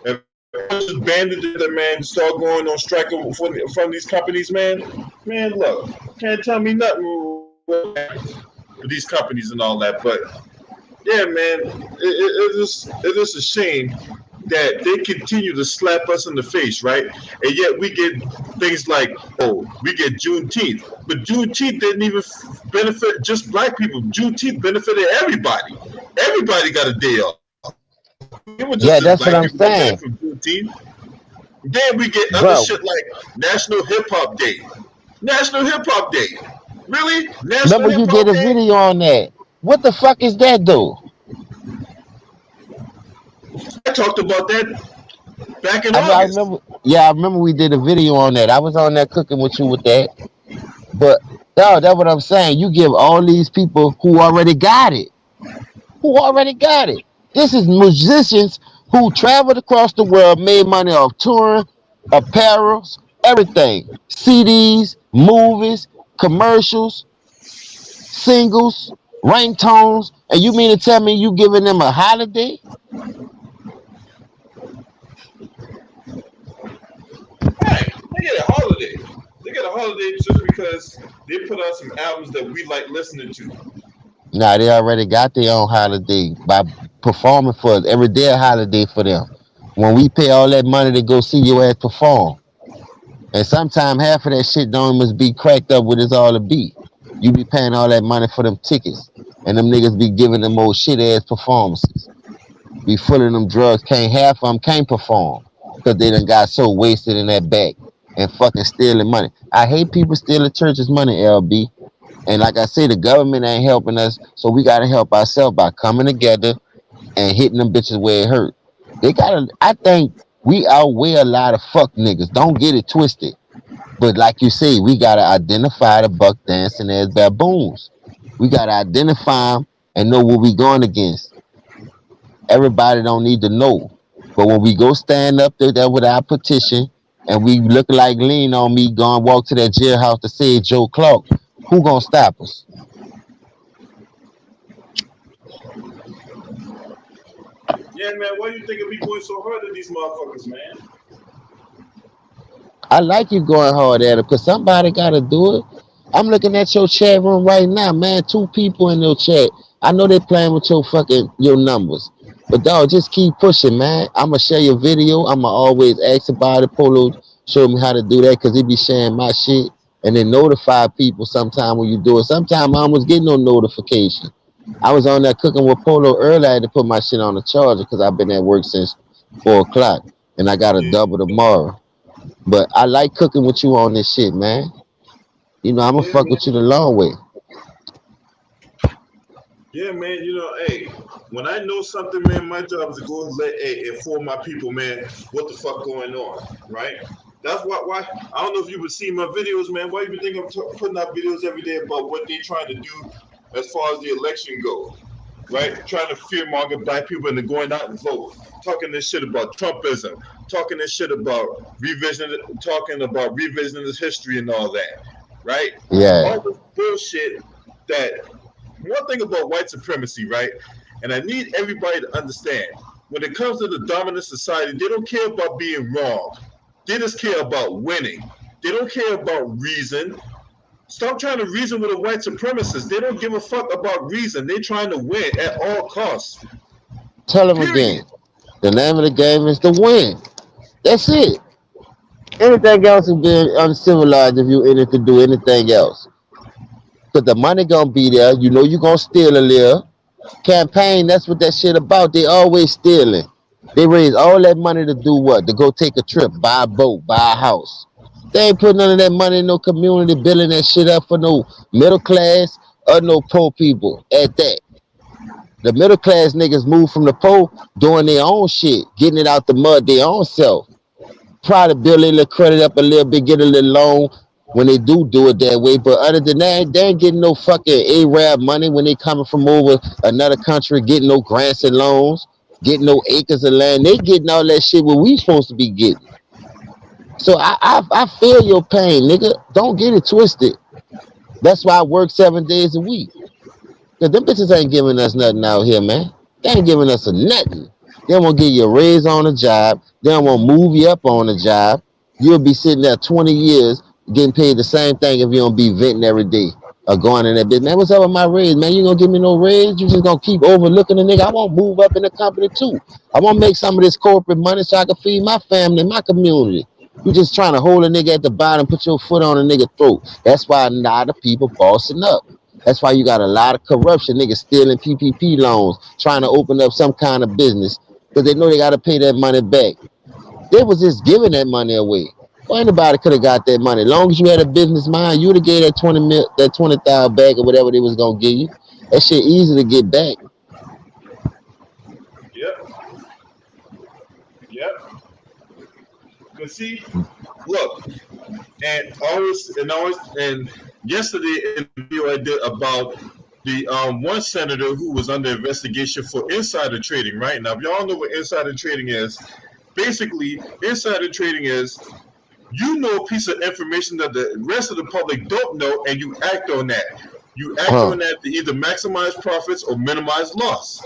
If just banded together, man, start going on strike from these companies, man. Man, look, can't tell me nothing with these companies and all that. But yeah, man, it is a shame that they continue to slap us in the face, right? And yet we get things like, oh, we get Juneteenth. But Juneteenth didn't even benefit just black people. Juneteenth benefited everybody. Everybody got a day off. It was just Yeah, the that's what black I'm people that saying, benefit from Juneteenth. Then we get other bro. shit like National Hip Hop Day. National Hip Hop Day. Really? National Remember Hip you did Hop a Day? video on that. What the fuck is that, though? I talked about that back in I August. remember. Yeah, I remember we did a video on that. I was on there cooking with you with that. But no, that's what I'm saying. You give all these people who already got it, who already got it. This is musicians who traveled across the world, made money off touring, apparels, everything, CDs, movies, commercials, singles, ringtones, and you mean to tell me you giving them a holiday? Right. They get a holiday. They get a holiday just because they put out some albums that we like listening to. Nah, they already got their own holiday by performing for us. Every day a holiday for them. When we pay all that money to go see your ass perform. And sometimes half of that shit don't even be cracked up what it's all to be. You be paying all that money for them tickets. And them niggas be giving them old shit ass performances. Be full of them drugs. Can't half of them can't perform. Because they done got so wasted in that back and fucking stealing money. I hate people stealing church's money, LB. And like I say, the government ain't helping us, so we gotta help ourselves by coming together and hitting them bitches where it hurt. They gotta. I think we outweigh a lot of fuck niggas. Don't get it twisted. But like you say, we gotta identify the buck dancing as baboons. We gotta identify them and know what we going against. Everybody don't need to know. But when we go stand up there with our petition and we look like lean on me, going walk to that jailhouse to say Joe Clark, Who gonna stop us? Yeah, man. Why you think we going so hard at these motherfuckers, man? I like you going hard at it because somebody gotta do it. I'm looking at your chat room right now, man. Two people in your chat. I know they playing with your numbers. But dog, just keep pushing, man. I'ma share your video. I'ma always ask about it. Polo show me how to do that because he be sharing my shit. And then notify people sometime when you do it. Sometimes I almost get no notification. I was on there cooking with Polo earlier. I had to put my shit on the charger because I've been at work since 4 o'clock. And I got a Yeah, double tomorrow. But I like cooking with you on this shit, man. You know, I'm gonna yeah, fuck man. with you the long way. Yeah, man. Hey, when I know something, man, my job is to go and inform my people, man, what the fuck going on, right? That's why I don't know if you would see my videos, man. Why you think I'm putting out videos every day about what they trying to do as far as the election go, right? Trying to fear monger black people into going out and vote, talking this shit about Trumpism, talking this shit about talking about revisionist history and all that, right? Yeah. All this bullshit that one thing about white supremacy, right? And I need everybody to understand when it comes to the dominant society, they don't care about being wrong. They just care about winning. They don't care about reason. Stop trying to reason with a white supremacist. They don't give a fuck about reason. They're trying to win at all costs. Tell him again. Period. The name of the game is to win. That's it. Anything else is being uncivilized if you in it to do anything else. Cause the money gonna be there. You know you gonna steal a little. Campaign, that's what that shit about. They always stealing. They raise all that money to do what? To go take a trip, buy a boat, buy a house. They ain't put none of that money in no community, building that shit up for no middle class or no poor people at that. The middle class niggas move from the poor doing their own shit, getting it out the mud their own self. Try to build a little credit up a little bit, get a little loan when they do it that way. But other than that, they ain't getting no fucking Arab money when they coming from over another country, getting no grants and loans, getting no acres of land. They getting all that shit what we supposed to be getting. So I feel your pain, nigga. Don't get it twisted. That's why I work 7 days a week. Cause them bitches ain't giving us nothing out here, man. They ain't giving us a nothing. They don't want to give you a raise on the job. They don't want to move you up on the job. You'll be sitting there 20 years getting paid the same thing if you don't be venting every day or going in that bitch. Man, what's up with my raise, man? You gonna give me no raise? You just gonna keep overlooking the nigga? I want to move up in the company too. I want to make some of this corporate money so I can feed my family, my community. You just trying to hold a nigga at the bottom, put your foot on a nigga throat. That's why a lot of people bossing up. That's why you got a lot of corruption, niggas stealing PPP loans, trying to open up some kind of business because they know they got to pay that money back. They was just giving that money away. Well, anybody could have got that money. As long as you had a business mind, you would have gave that 20,000 back or whatever they was gonna give you. That shit easy to get back. Yep. Yep. Cause see, look, and yesterday in the video I did about the one senator who was under investigation for insider trading. Right now, if y'all know what insider trading is, basically insider trading is you know a piece of information that the rest of the public don't know, and you act on that. You act Huh. on that to either maximize profits or minimize loss.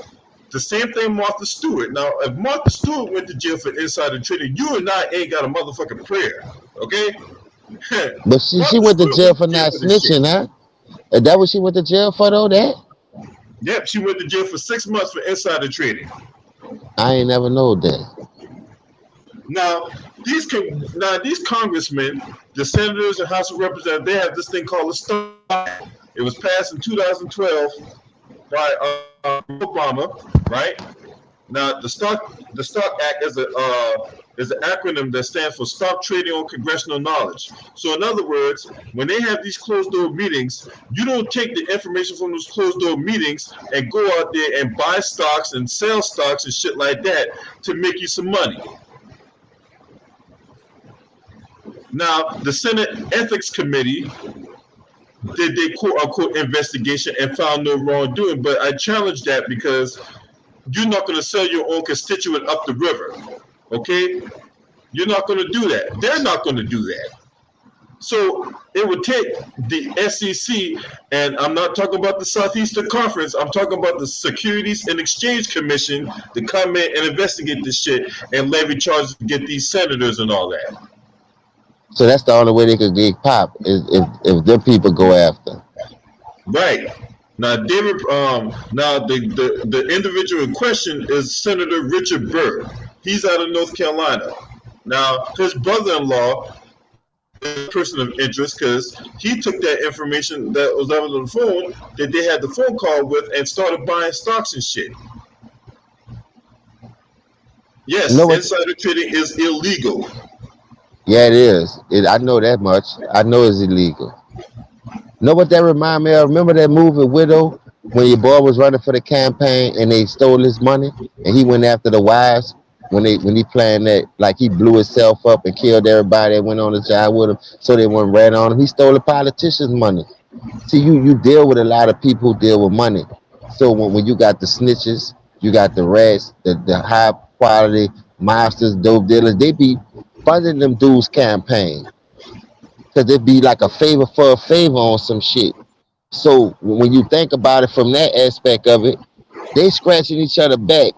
The same thing Martha Stewart. Now, if Martha Stewart went to jail for insider trading, you and I ain't got a motherfucking prayer. Okay? But she Martha went to Stewart jail went to for jail not for this shit. snitching, huh? Is that what she went to jail for though? That Yep, she went to jail for 6 months for insider trading. I ain't never know that. Now, these congressmen, the senators and House of Representatives, they have this thing called a Stock Act. It was passed in 2012 by Obama, right? Now, the Stock Act is an acronym that stands for Stop Trading on Congressional Knowledge. So, in other words, when they have these closed door meetings, you don't take the information from those closed door meetings and go out there and buy stocks and sell stocks and shit like that to make you some money. Now, the Senate Ethics Committee did their quote unquote investigation and found no wrongdoing, but I challenge that because you're not going to sell your own constituent up the river. Okay? You're not going to do that. They're not going to do that. So it would take the SEC, and I'm not talking about the Southeastern Conference. I'm talking about the Securities and Exchange Commission to come in and investigate this shit and levy charges to get these senators and all that. So that's the only way they could get popped is if their people go after. Right. Now, David. Now the individual in question is Senator Richard Burr. He's out of North Carolina. Now, his brother-in-law is a person of interest because he took that information that was over the phone that they had the phone call with and started buying stocks and shit. You know Yes, what? insider trading is illegal. Yeah, it is. I know that much. I know it's illegal. Know what that remind me of? Remember that movie Widow when your boy was running for the campaign and they stole his money and he went after the wives when he planned that like he blew himself up and killed everybody that went on the job with him so they went ran on him. He stole the politician's money. See, you deal with a lot of people who deal with money. So when you got the snitches, you got the rats, the high quality mobsters, dope dealers, they be funding them dudes' campaign because it be like a favor for a favor on some shit. So when you think about it from that aspect of it, they scratching each other back,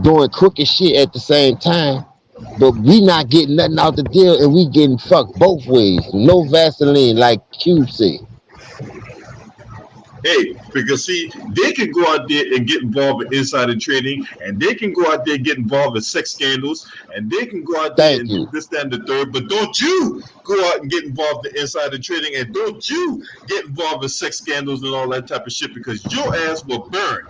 doing crooked shit at the same time. But we not getting nothing out the deal, and we getting fucked both ways. No Vaseline, like Cube say. Hey, because see, they can go out there and get involved in insider trading, and they can go out there and get involved in sex scandals, and they can go out there Thank and do you. this, that, and the third. But don't you go out and get involved in insider trading, and don't you get involved in sex scandals and all that type of shit because your ass will burn.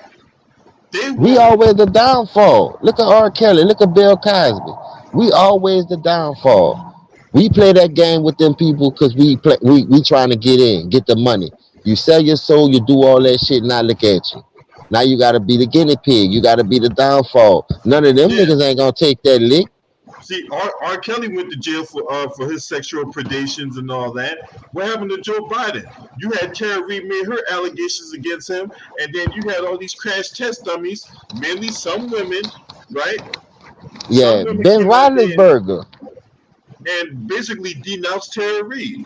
They We won't. always the downfall. Look at R. Kelly. Look at Bill Cosby. We always the downfall. We play that game with them people because we trying to get in, get the money. You sell your soul, you do all that shit. Now look at you. Now you gotta be the guinea pig. You gotta be the downfall. None of them Yeah. niggas ain't gonna take that lick. See, R. Kelly went to jail for his sexual predations and all that. What happened to Joe Biden? You had Tara Reid made her allegations against him, and then you had all these crash test dummies, mainly some women, right? Some Yeah, women Ben came out there Roethlisberger. and basically denounced Tara Reid.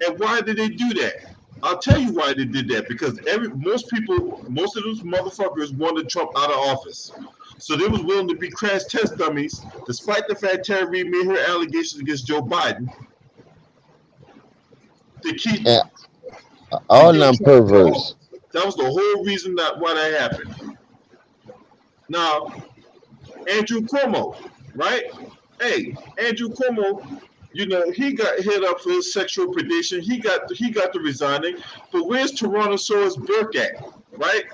And why did they do that? I'll tell you why they did that. Because most of those motherfuckers wanted Trump out of office. So they was willing to be crash test dummies, despite the fact Tara Reid made her allegations against Joe Biden to keep And to all get them Trump out of office. perverse. That was the whole reason that why that happened. Now, Andrew Cuomo, right? Hey, Andrew Cuomo, you know, he got hit up for his sexual predation. He got the resigning. But where's Tyrannosaurus Burke at? Right?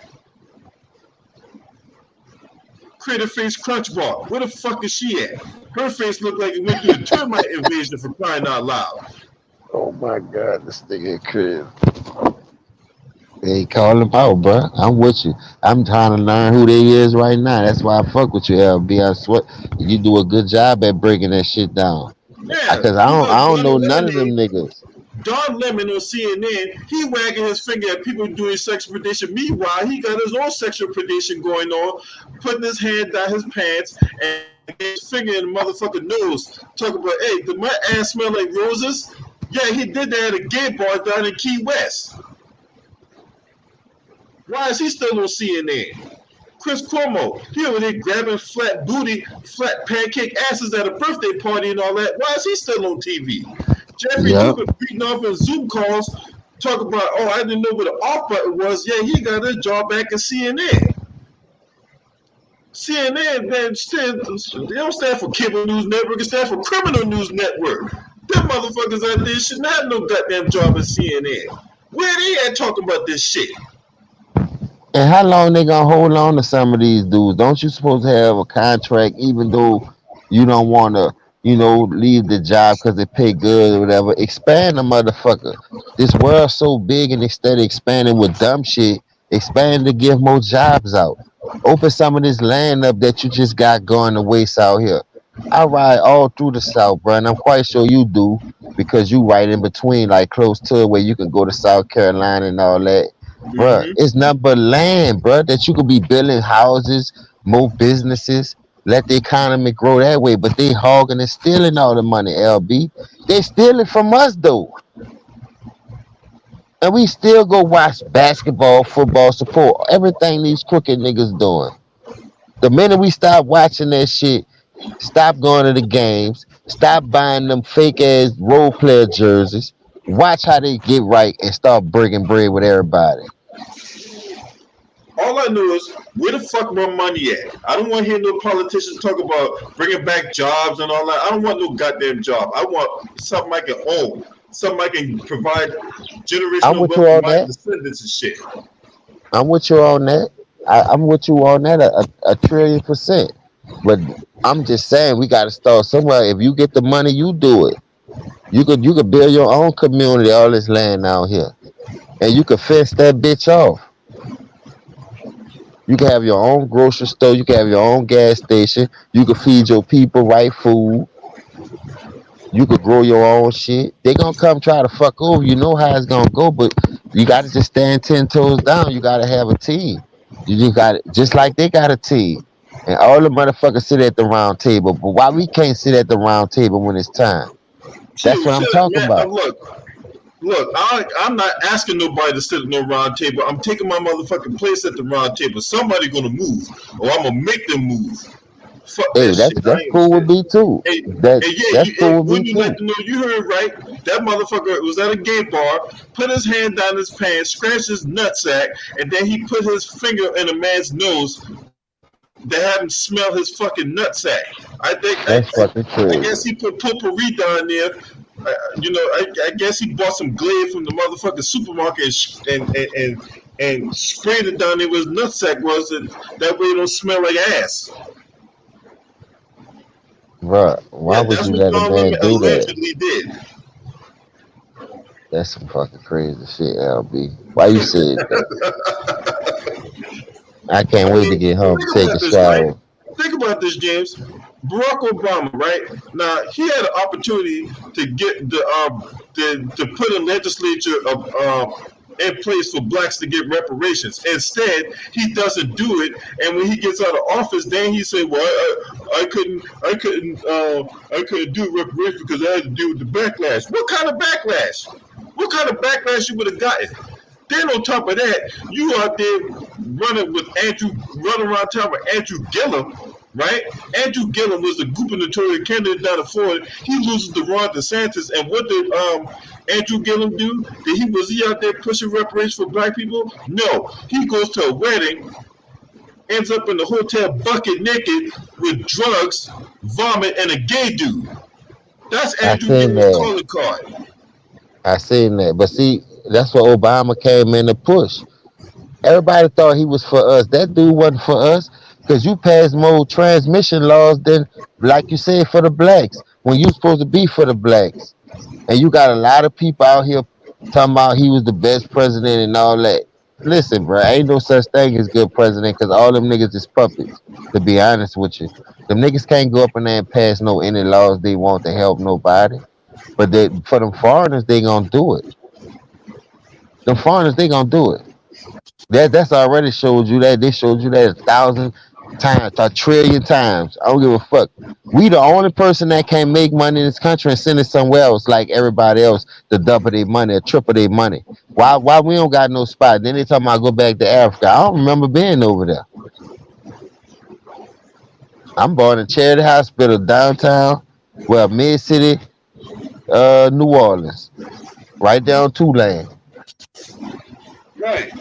Critter face crunch bar. Where the fuck is she at? Her face looked like it went through a termite invasion for crying out loud. Oh my god, this nigga crib. Hey, call them out, bro. I'm with you. I'm trying to learn who they is right now. That's why I fuck with you, LB. I swear you do a good job at breaking that shit down. Yeah, Cause you know, I don't Don know none of them Lemonade, niggas. Don Lemon on CNN, he wagging his finger at people doing sexual predation. Meanwhile, he got his own sexual predation going on, putting his hand down his pants and getting his finger in the motherfucking nose. Talking about, hey, did my ass smell like roses? Yeah, he did that at a gay bar down in Key West. Why is he still on CNN? Chris Cuomo, he over there grabbing flat booty, flat pancake asses at a birthday party and all that. Why is he still on TV? Jeffrey Yep. Dubin beating off in Zoom calls, talking about, oh, I didn't know what the off button was. Yeah, he got his job back at CNN. CNN, man, they don't stand for Cable News Network, it stands for Criminal News Network. Them motherfuckers out there should not have no goddamn job at CNN. Where they at talking about this shit? And how long they gonna hold on to some of these dudes? Don't you supposed to have a contract even though you don't wanna, leave the job because they pay good or whatever? Expand the motherfucker. This world's so big and instead of expanding with dumb shit, expand to give more jobs out. Open some of this land up that you just got going to waste out here. I ride all through the South, bro, and I'm quite sure you do because you right in between, like close to it where you can go to South Carolina and all that. Bruh, Mm-hmm. it's nothing but land, bruh, that you could be building houses, more businesses. let the economy grow that way. But they hogging and stealing all the money, LB. They steal it from us though. And we still go watch basketball, football, support everything these crooked niggas doing. The minute we stop watching that shit, stop going to the games, stop buying them fake ass role player jerseys, watch how they get right and start breaking bread with everybody. All I know is where the fuck my money at. I don't want to hear no politicians talk about bringing back jobs and all that. I don't want no goddamn job. I want something I can own, something I can provide I'm generational with you wealth to on my that. descendants and shit. I'm with you on that. I'm with you on that a trillion percent. But I'm just saying we got to start somewhere. If you get the money, you do it. You could build your own community, all this land out here, and you could fence that bitch off. You can have your own grocery store. You can have your own gas station. You can feed your people right food. You could grow your own shit. They gonna come try to fuck over. You know how it's gonna go, but you gotta just stand 10 toes down. You gotta have a team. You just got just like they got a team. And all the motherfuckers sit at the round table. But why we can't sit at the round table when it's time? That's Shit, what I'm shit, talking man. about. Look. I'm not asking nobody to sit at no round table. I'm taking my motherfucking place at the round table. Somebody gonna move, or I'm gonna make them move. Fuck Hey, that shit. I that's ain't cool with shit. me too. Hey, yeah, That's cool with me wouldn't you like too. to know? You heard right. That motherfucker was at a gay bar, put his hand down his pants, scratched his nutsack, and then he put his finger in a man's nose to have him smell his fucking nutsack. That's fucking I guess crazy. he put potpourri down there. I guess he bought some Glade from the motherfucking supermarket and sprayed it down there where his nutsack was, and that way it don't smell like ass. Bruh, why Yeah, would that's you what let a Don Lemon man do that? allegedly did. That's some fucking crazy shit, LB. Why you said that? I can't I wait to mean, get home and think take a about this, right? shower. Think about this, James. Barack Obama, right? Now he had an opportunity to get to put a legislature in place for blacks to get reparations. Instead, he doesn't do it, and when he gets out of office, then he said, "Well, I couldn't do reparations because I had to deal with the backlash." What kind of backlash? What kind of backlash you would have gotten? Then on top of that, you out there running around town with Andrew Gillum, right? Andrew Gillum was the gubernatorial candidate down in Florida. He loses to Ron DeSantis, and what did Andrew Gillum do? Was he out there pushing reparations for black people? No, he goes to a wedding, ends up in the hotel bucket naked with drugs, vomit, and a gay dude. That's I Andrew seen Gillum's that. calling card. I seen that. But see, that's what Obama came in to push. Everybody thought he was for us. That dude wasn't for us because you passed more transmission laws than, like you said, for the blacks when you supposed to be for the blacks. And you got a lot of people out here talking about he was the best president and all that. Listen, bro, ain't no such thing as good president because all them niggas is puppets. To be honest with you, them niggas can't go up in there and pass no any laws they want to help nobody. But for them foreigners, they gonna do it. Them foreigners, they gonna do it. That's already showed you that. They showed you that 1,000 times, 1,000,000,000,000 times. I don't give a fuck. We the only person that can make money in this country and send it somewhere else, like everybody else, to double their money or triple their money. Why we don't got no spot? Then they talking about go back to Africa. I don't remember being over there. I'm born in Charity Hospital downtown, well, mid city, New Orleans, right down Tulane. Right.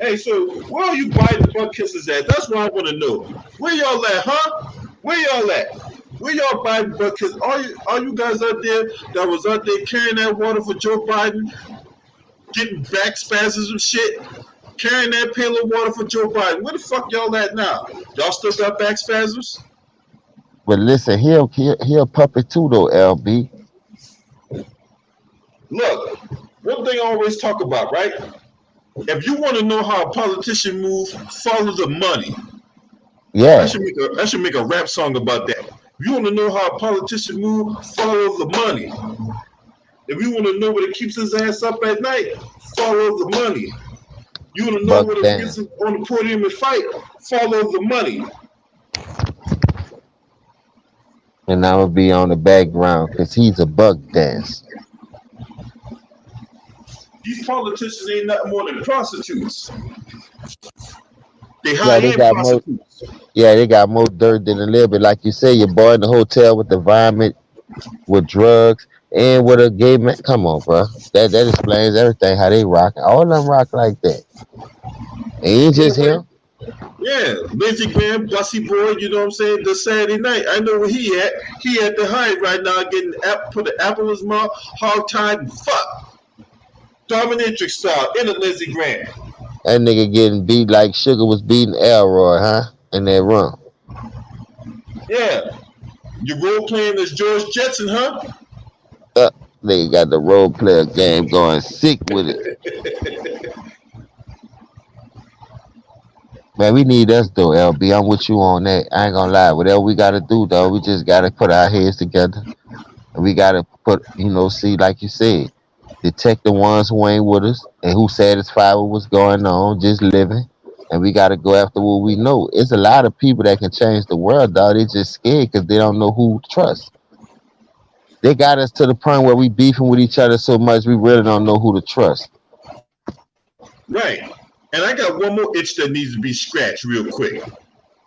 Hey, so where are you Biden butt kisses at? That's what I want to know. Where y'all at, huh? Where y'all at? Where y'all Biden butt kisses? Are you guys out there that was out there carrying that water for Joe Biden, getting back spasms and shit, carrying that pail of water for Joe Biden? Where the fuck y'all at now? Y'all still got back spasms? But listen, he a puppet too though, LB. Look, one thing I always talk about, right? If you want to know how a politician moves, follow the money. Yeah, I should make a rap song about that. If you want to know how a politician moves, follow the money. If you want to know what keeps his ass up at night, follow the money. You want to know buck what gets down. him on the podium and fight, follow the money. and I would be on the background because he's a buck dance. These politicians ain't nothing more than prostitutes. They Yeah, they high end got more. prostitutes. Yeah, they got more dirt than a little bit. Like you say, your boy in the hotel with the environment, with drugs, and with a gay man. Come on, bro. That explains everything. How they rock. All of them rock like that. Ain't Yeah, just him. yeah. Lindsey Graham, Bussy Boy, you know what I'm saying? The Saturday night. I know where he at. He at the high right now getting put the apple in his mouth, hog tied, fuck. Dominatrix style in a Lindsey Graham. That nigga getting beat like Sugar was beating Elroy, huh? In that run. Yeah. You role playing as George Jetson, huh? Uh, they got the role player game going sick with it. Man, we need us though, LB. I'm with you on that. I ain't gonna lie. Whatever we gotta do though, we just gotta put our heads together. And we gotta put, see, like you said, detect the ones who ain't with us and who satisfied with what's going on, just living. And we gotta go after what we know. It's a lot of people that can change the world, dog. They just scared because they don't know who to trust. They got us to the point where we beefing with each other so much we really don't know who to trust. Right. And I got one more itch that needs to be scratched real quick.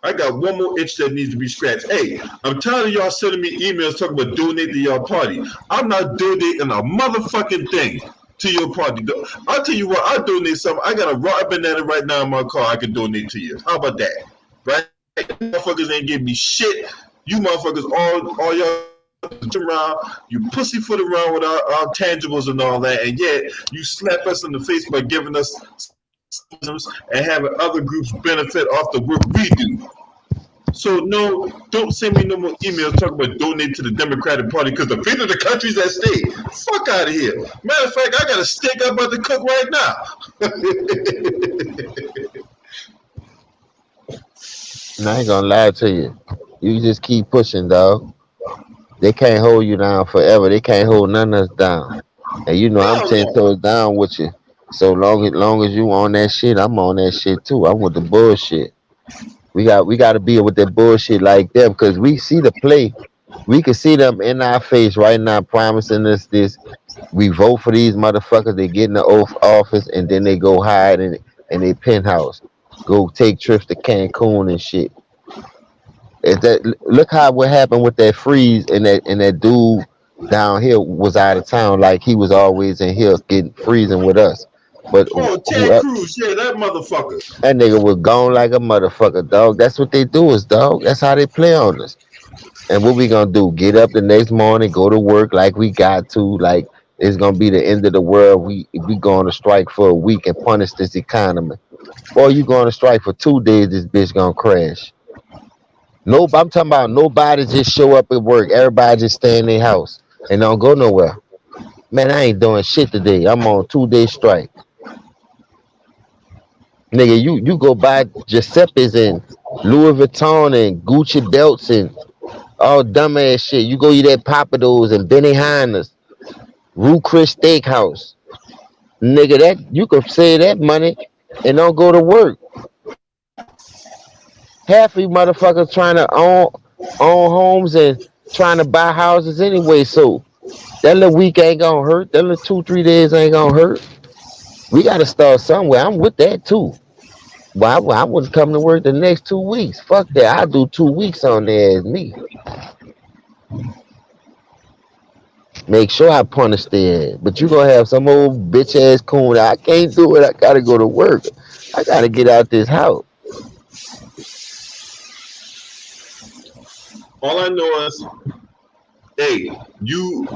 I got one more itch that needs to be scratched. Hey, I'm tired of y'all sending me emails talking about donate to your party. I'm not donating a motherfucking thing to your party. I'll tell you what, I'll donate something. I got a raw banana right now in my car I can donate to you. How about that? Right? Motherfuckers ain't giving me shit. You motherfuckers all y'all around, you pussyfoot around with our tangibles and all that, and yet you slap us in the face by giving us and having other groups benefit off the work we do. So no, don't send me no more emails talking about donate to the Democratic Party because the fate of the country's at stake. Fuck out of here. Matter of fact, I got a steak I'm about to cook right now. And I ain't gonna lie to you. You just keep pushing, dog. They can't hold you down forever. They can't hold none of us down. And I'm Hell 10 no. toes down with you. So long as you on that shit, I'm on that shit too. I'm with the bullshit. We got to be with that bullshit like them because we see the play. We can see them in our face right now promising us this. We vote for these motherfuckers. They get in the oath office and then they go hide in a penthouse. Go take trips to Cancun and shit. Is that look how what happened with that freeze and that dude down here was out of town like he was always in here getting freezing with us. But Oh, who Ted Cruz, yeah, that motherfucker. that nigga was gone like a motherfucker, dog. That's what they do is dog. That's how they play on us. And what we gonna do? Get up the next morning, go to work like we got to, like it's gonna be the end of the world. We going to strike for a week and punish this economy. Boy, you going to strike for 2 days, this bitch gonna crash. Nope, I'm talking about nobody just show up at work. Everybody just stay in their house and don't go nowhere. Man, I ain't doing shit today. I'm on 2 day strike. Nigga, you go buy Giuseppe's and Louis Vuitton and Gucci belts and all dumbass shit. You go eat at Papados and Benny Hanna's, Rue Chris Steakhouse. Nigga, that you could save that money and don't go to work. Half of you motherfuckers trying to own homes and trying to buy houses anyway. So that little week ain't gonna hurt. That little 2 3 days ain't gonna hurt. We gotta start somewhere. I'm with that too. Well, I wouldn't come to work the next 2 weeks. Fuck that. I do 2 weeks on there as me. Make sure I punish their ass. But you gonna have some old bitch ass coon. I can't do it. I gotta go to work. I gotta get out this house. All I know is, hey, you,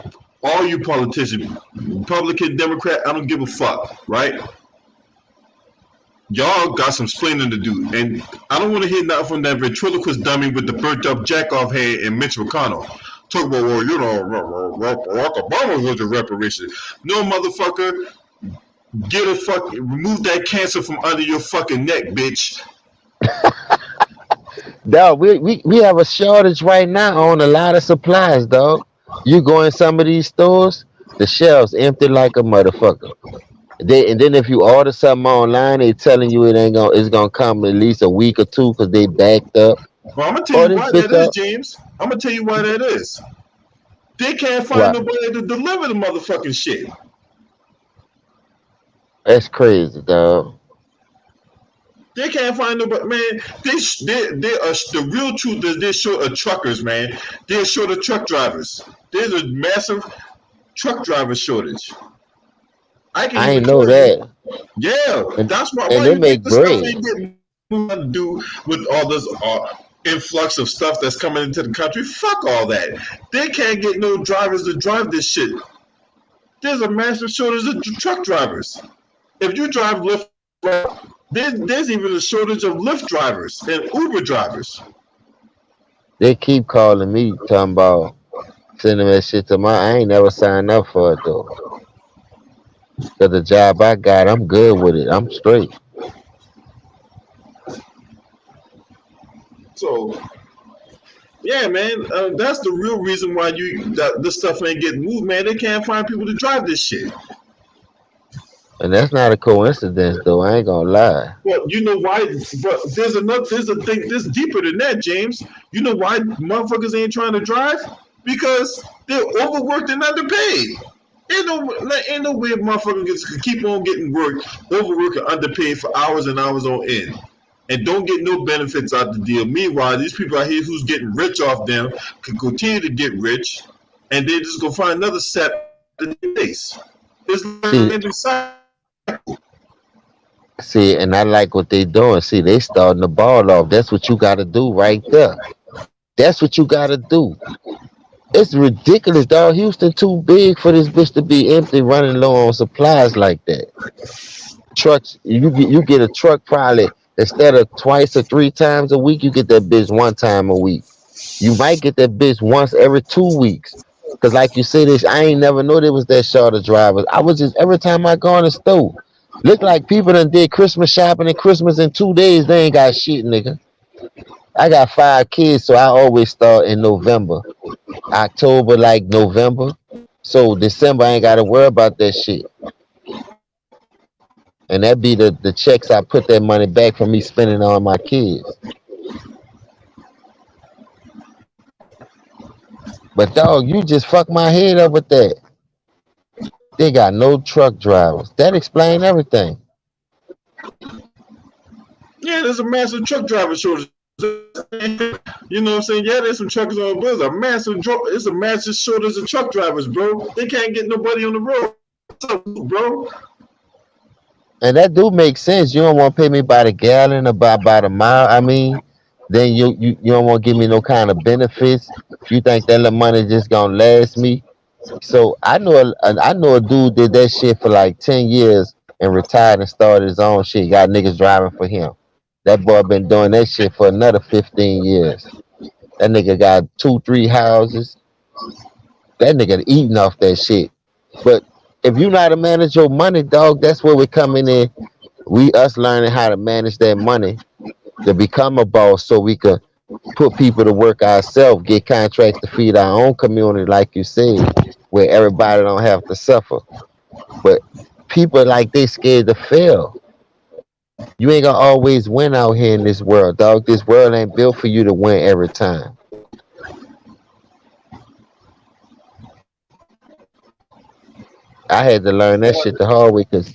all you politicians, Republican, Democrat, I don't give a fuck, right? Y'all got some explaining to do, and I don't want to hear nothing from that ventriloquist dummy with the burnt up jack off head and Mitch McConnell. Talk about, well, Barack Obama was the reparations. No, motherfucker, get a remove that cancer from under your fucking neck, bitch. Dog, we have a shortage right now on a lot of supplies, dog. You go in some of these stores, the shelves empty like a motherfucker. And then if you order something online, they telling you it's gonna come at least a week or two because they backed up. Well, I'm gonna tell Or you this why that bitch is, up. James. I'm gonna tell you why that is. They can't find What? nobody to deliver the motherfucking shit. That's crazy, dog. They can't find nobody, man. They are the real truth is they're short of truckers, man. They're short of truck drivers. There's a massive truck driver shortage. I can I even ain't know tell you, that. yeah. And That's why. and Why they you think make this stuff bread. ain't getting nothing to do with all this influx of stuff that's coming into the country? Fuck all that. They can't get no drivers to drive this shit. There's a massive shortage of truck drivers. If you drive Lyft, there's even a shortage of Lyft drivers and Uber drivers. They keep calling me talking about sending that shit to my. I ain't never signed up for it though. Cause the job I got, I'm good with it. I'm straight. So yeah, man, that's the real reason why this stuff ain't getting moved, man. They can't find people to drive this shit. And that's not a coincidence though. I ain't gonna lie. Well, you know why? But there's a thing this deeper than that, James. You know why motherfuckers ain't trying to drive? Because they're overworked and underpaid. Ain't no way motherfuckers can keep on getting work, overworked and underpaid for hours and hours on end, and don't get no benefits out the deal. Meanwhile, these people out here who's getting rich off them can continue to get rich, and they just go find another set in the place. It's like an See, ending cycle. see, and I like what they doing. See, they starting the ball off. That's what you gotta do right there. That's what you gotta do. It's ridiculous, dog. Houston too big for this bitch to be empty, running low on supplies like that. Trucks, you get a truck probably instead of twice or three times a week, you get that bitch one time a week. You might get that bitch once every 2 weeks. Cause like you said, this I ain't never know there was that short of drivers. I was just every time I go in the store, look like people done did Christmas shopping and Christmas in 2 days. They ain't got shit, nigga. I got 5 kids, so I always start in November, October, like November. So December, I ain't got to worry about that shit. And that be the checks I put that money back from me spending on my kids. But dog, you just fucked my head up with that. They got no truck drivers. That explain everything. Yeah, there's a massive truck driver shortage. You know what I'm saying? Yeah, there's some truckers on the bus. It's a massive shortage of truck drivers, bro. They can't get nobody on the road. What's up, bro? And that do make sense. You don't want to pay me by the gallon or by the mile. I mean, then you don't want to give me no kind of benefits. You think that little money just gonna last me? So I know a dude did that shit for like 10 years and retired and started his own shit. Got niggas driving for him. That boy been doing that shit for another 15 years. That nigga got 2, 3 houses. That nigga eating off that shit. But if you know how to manage your money, dog, that's where we coming in. We us learning how to manage that money to become a boss, so we could put people to work ourselves, get contracts to feed our own community, like you said, where everybody don't have to suffer. But people like they scared to fail. You ain't gonna always win out here in this world, dog. This world ain't built for you to win every time. I had to learn that shit the hard way because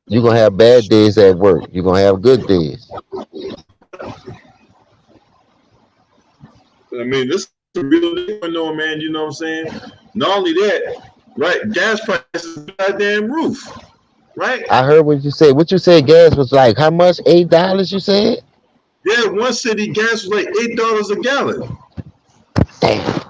you're gonna have bad days at work. You're gonna have good days. I mean, this is a real thing going on, man. You know what I'm saying? Not only that, right? Gas prices goddamn roof, right? I heard what you said. What you said gas was like how much? $8 you said? Yeah, one city gas was like $8 a gallon. Damn.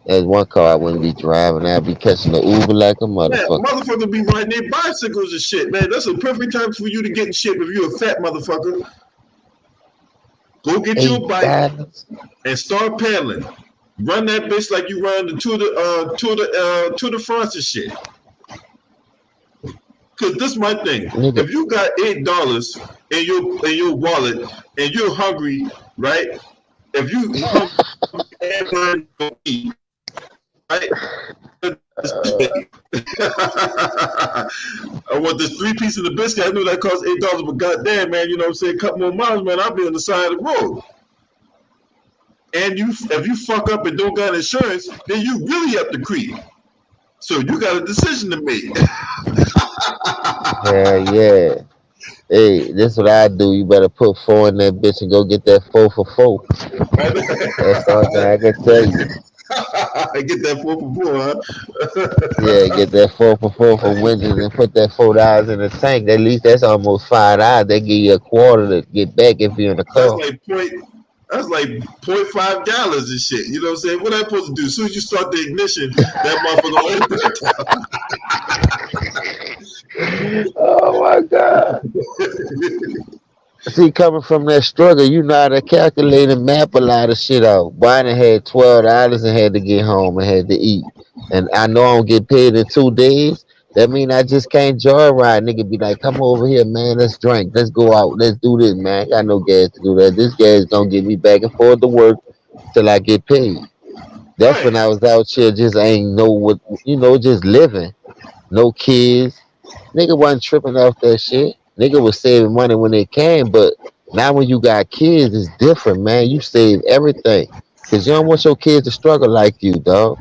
There's one car I wouldn't be driving. I'd be catching the Uber like a Man, motherfucker. motherfuckers be riding their bicycles and shit, man. That's a perfect time for you to get in shape if you're a fat motherfucker. Go get you Eight a bike dollars. and start paddling. Run that bitch like you run the Tour de France and shit. Cause this is my thing. Nigga. If you got $8 in your wallet and you're hungry, right? If you hungry and eat, right? I want this 3 piece of the biscuit. I knew that cost $8, but goddamn, man, you know what I'm saying? A couple more miles, man, I'll be on the side of the road. and you if you fuck up and don't got insurance, then you really up the creek. So you got a decision to make. Hell yeah. Hey, this what I do. You better put four in that bitch and go get that four for four. That's the only thing I can tell you. I get that 4 for 4, Yeah, get huh? that four for four from Wendy's and put that $4 in the tank. At least that's almost $5. They give you a quarter to get back if you're in the that's car. like point. That's like point 0.5 gallons and shit. You know what I'm saying? What am I supposed to do? As soon as you start the ignition, that motherfucker. Oh my God. See, coming from that struggle, you know how to calculate and map a lot of shit out. Boy, I done had $12 and had to get home and had to eat. And I know I don't get paid in 2 days. That mean I just can't joyride. Nigga be like, come over here, man. Let's drink. Let's go out. Let's do this, man. I got no gas to do that. This gas gonna get me back and forth to work till I get paid. That's when Right. I was out here just ain't know what, just living. No kids. Nigga wasn't tripping off that shit. Nigga was saving money when they came, but now when you got kids, it's different, man. You save everything. Cause you don't want your kids to struggle like you, dog.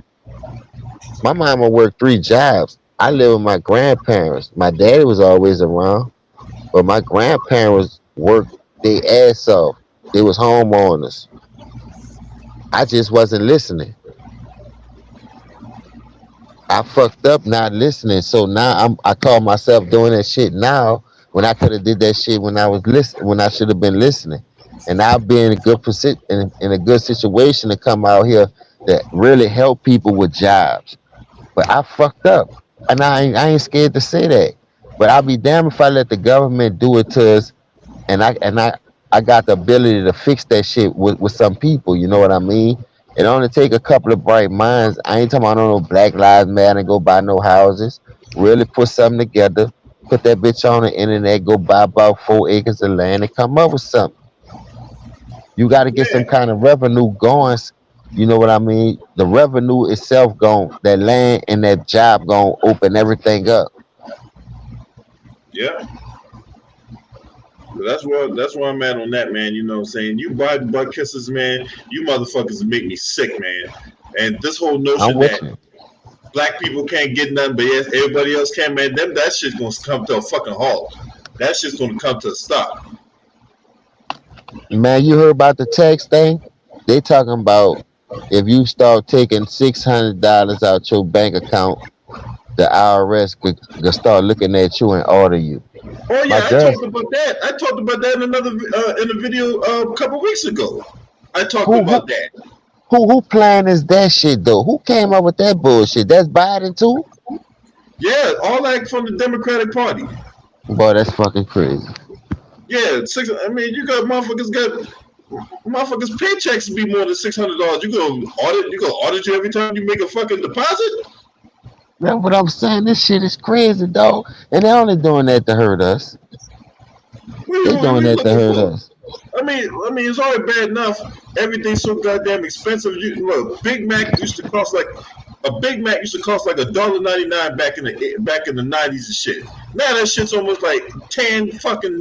My mama worked 3 jobs. I live with my grandparents. My daddy was always around, but my grandparents worked their ass off. They was homeowners. I just wasn't listening. I fucked up not listening. So now I call myself doing that shit now when I could have did that shit when I was listening when I should have been listening. And I'll be in a good position in a good situation to come out here that really help people with jobs. But I fucked up. And I ain't scared to say that. But I'll be damned if I let the government do it to us and I got the ability to fix that shit with some people. You know what I mean? It only take a couple of bright minds. I ain't talking about no Black Lives Matter and go buy no houses. Really put something together. Put that bitch on the internet. Go buy about 4 acres of land and come up with something. You got to get some Yeah. kind of revenue going. You know what I mean? The revenue itself going that land and that job going to open everything up. Yeah. But that's where I'm at on that, man. You know what I'm saying? You Biden butt kisses, man. You motherfuckers make me sick, man. And this whole I'm notion with that you. black people can't get nothing, but yes, everybody else can, man. That shit's gonna come to a fucking halt. That shit's gonna come to a stop. Man, you heard about the tax thing? They talking about if you start taking $600 out your bank account, the IRS could start looking at you and order you. Oh My yeah, I girls, talked about that. I talked about that in another in a video a couple weeks ago. I talked who who about that. who plan is that shit though? Who came up with that bullshit? That's Biden too. Yeah, all that from the Democratic Party. Boy, that's fucking crazy. Yeah, six. I mean, you got motherfuckers paychecks be more than $600. You gonna audit you every time you make a fucking deposit? That's what I'm saying. This shit is crazy, dog. And they only doing that to hurt us. They What are doing you that to looking hurt for? us. I mean, it's already bad enough. Everything's so goddamn expensive. Look, a Big Mac used to cost like $1.99 back in the '90s and shit. Now that shit's almost like $10 fucking,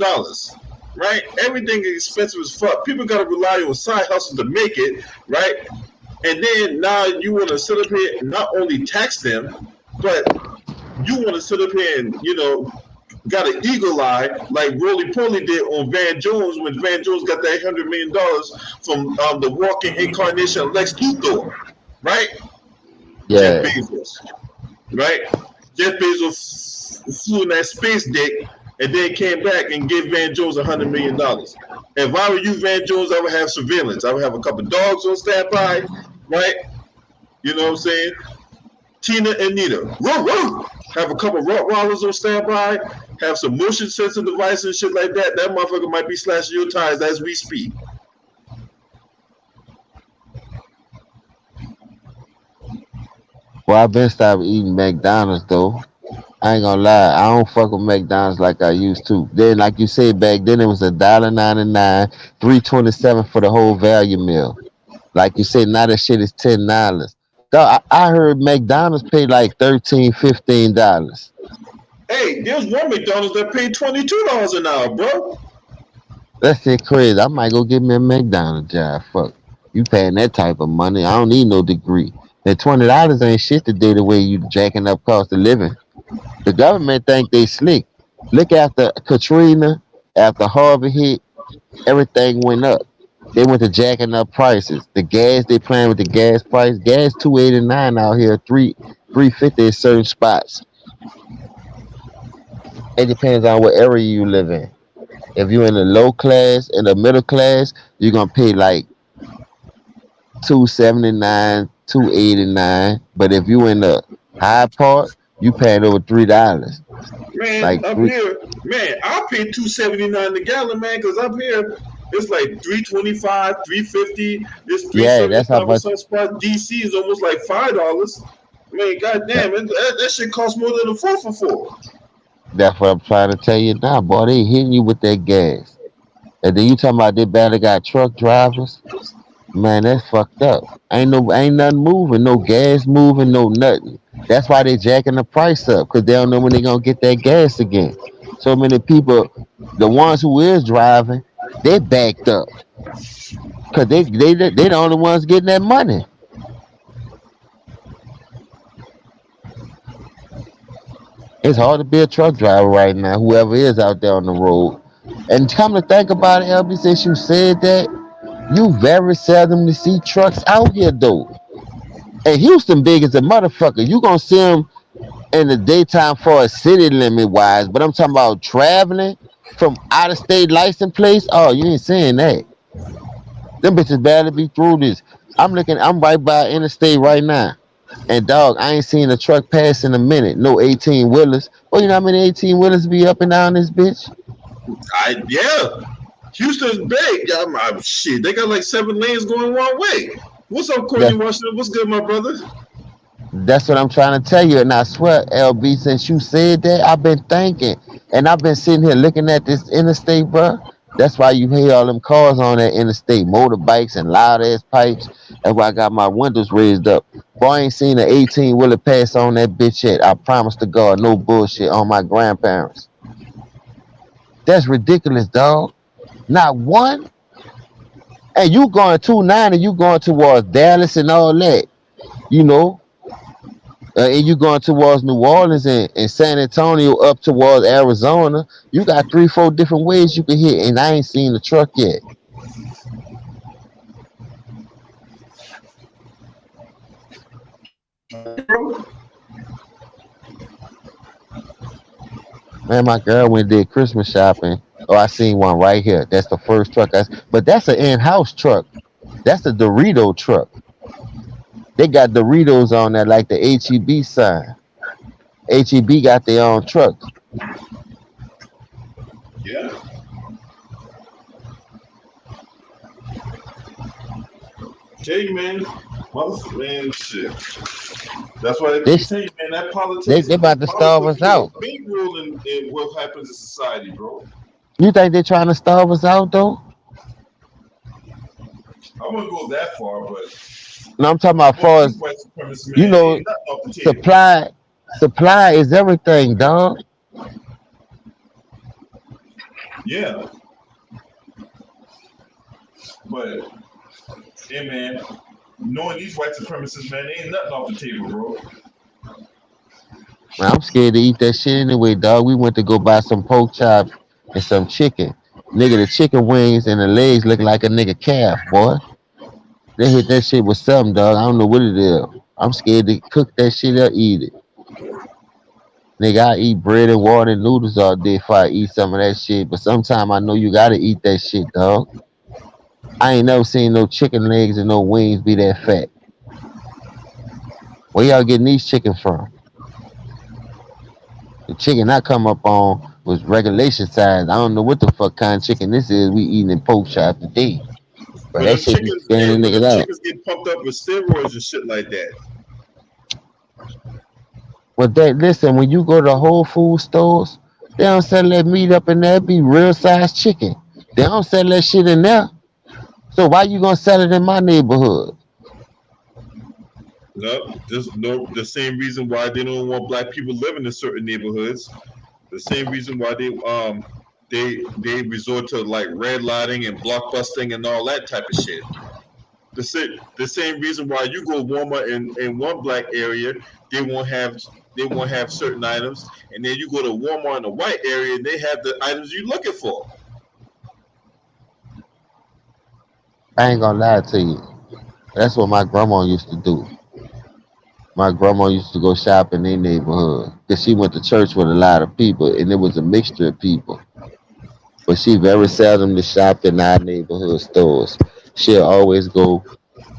right? Everything is expensive as fuck. People gotta rely on side hustles to make it, right? And then now you want to sit up here and not only tax them, but you want to sit up here and got an eagle eye like Roly Poly did on Van Jones when Van Jones got that $100 million from the walking incarnation of Lex Luthor, right? Jeff Yeah. Bezos, right? Jeff Bezos flew in that space dick and then came back and gave Van Jones $100 million. If I were you, Van Jones, I would have surveillance. I would have a couple dogs on standby, right? You know what I'm saying? Tina and Nita. Woo, woo. Have a couple Rottweilers on standby. Have some motion sensor devices and shit like that. That motherfucker might be slashing your tires as we speak. Well, I've been stopped eating McDonald's though. I ain't gonna lie, I don't fuck with McDonald's like I used to. Then, like you said back then, it was $1.99, $3.27 for the whole value meal. Like you said, now that shit is $10. Dawg, I heard McDonald's pay like 13, $15. Hey, there's one McDonald's that paid $22 an hour, bro. That shit crazy. I might go get me a McDonald's job. Fuck. You paying that type of money. I don't need no degree. That $20 ain't shit today the way you jacking up cost of living. The government think they slick. Look after Katrina, after Harvey hit, everything went up. They went to jacking up prices. The gas they playing with the gas price. Gas 2.89 out here, 3.50 in certain spots. It depends on what area you live in. If you're in the low class and the middle class, you're gonna pay like 2.79, 2.89. But if you in the high part, you paying over $3. Man, Like up three. here, man, I pay 2.79 a gallon, man, because up here it's like 3.25, 3.50. It's three Yeah, seventy that's how five in much. some spots. DC is almost like $5. Man, goddamn, that shit costs more than a 4 for 4. That's what I'm trying to tell you now, boy. They hitting you with that gas. And then you talking about they barely got truck drivers. Man, that's fucked up. Ain't nothing moving, no gas moving, no nothing. That's why they jacking the price up, cause they don't know when they gonna get that gas again. So many people, the ones who is driving, they backed up, cause they the only ones getting that money. It's hard to be a truck driver right now, whoever is out there on the road. And come to think about it, LB, since you said that, you very seldom to see trucks out here though. And Houston big as a motherfucker. You gonna see them in the daytime for a city limit wise, but I'm talking about traveling from out of state license plates. Oh, you ain't saying that. Them bitches barely be through this. I'm right by interstate right now. And dog, I ain't seen a truck pass in a minute. No 18 wheelers. Well, you know how many 18 wheelers be up and down this bitch? Yeah, Houston's big. Yeah, shit, they got like 7 lanes going one way. What's up, Courtney That's Washington? What's good, my brother? that's what I'm trying to tell you. And I swear, LB, since you said that, I've been thinking. And I've been sitting here looking at this interstate, bro. That's why you hear all them cars on that interstate, motorbikes and loud ass pipes. That's why I got my windows raised up. Boy, I ain't seen an 18 wheeler pass on that bitch yet. I promise to God, no bullshit on my grandparents. That's ridiculous, dog. Not one. And you going 290, you going towards Dallas and all that, you know, and you going towards New Orleans and San Antonio up towards Arizona. You got 3, 4 different ways you can hit, and I ain't seen the truck yet. Bro, Man, my girl went and did Christmas shopping. Oh, I seen one right here. That's the first truck. But that's an in-house truck. That's a Dorito truck. They got Doritos on there like the HEB sign. HEB got their own trucks. yeah. Tell you, man, man, shit. That's why I They keep telling you, man, that they about to starve politics us play a out. big role in what happens in society, bro. You think they trying to starve us out though? I wouldn't go that far, but No, I'm talking about most far of these as white supremacists, you man, know, ain't nothing off the table. supply is everything, dog. Yeah, but yeah, man, knowing these white supremacists, man, ain't nothing off the table, bro. Man, I'm scared to eat that shit anyway, dog. We went to go buy some pork chops and some chicken. Nigga, the chicken wings and the legs look like a nigga calf, boy. They hit that shit with something, dog. I don't know what it is. I'm scared to cook that shit or eat it. Nigga, I eat bread and water and noodles all day if I eat some of that shit. But sometime I know you gotta eat that shit, dog. I ain't never seen no chicken legs and no wings be that fat. Where y'all getting these chicken from? The chicken I come up on was regulation size. I don't know what the fuck kind of chicken this is we eating in pork chop today. But When that them shit be chickens, scaring the when them niggas out. chickens get pumped up with steroids and shit like that. But that listen, when you go to Whole Food stores, they don't sell that meat up in there. It be real size chicken. They don't sell that shit in there. So why you gonna sell it in my neighborhood? No, just no. The same reason why they don't want black people living in certain neighborhoods. The same reason why they resort to like redlining and blockbusting and all that type of shit. the same reason why you go Walmart in one black area, they won't have they won't have certain items, and then you go to Walmart in a white area and they have the items you're looking for. I ain't gonna lie to you. That's what my grandma used to do. My grandma used to go shop in their neighborhood because she went to church with a lot of people, and it was a mixture of people. But she very seldom to shop in our neighborhood stores. She'll always go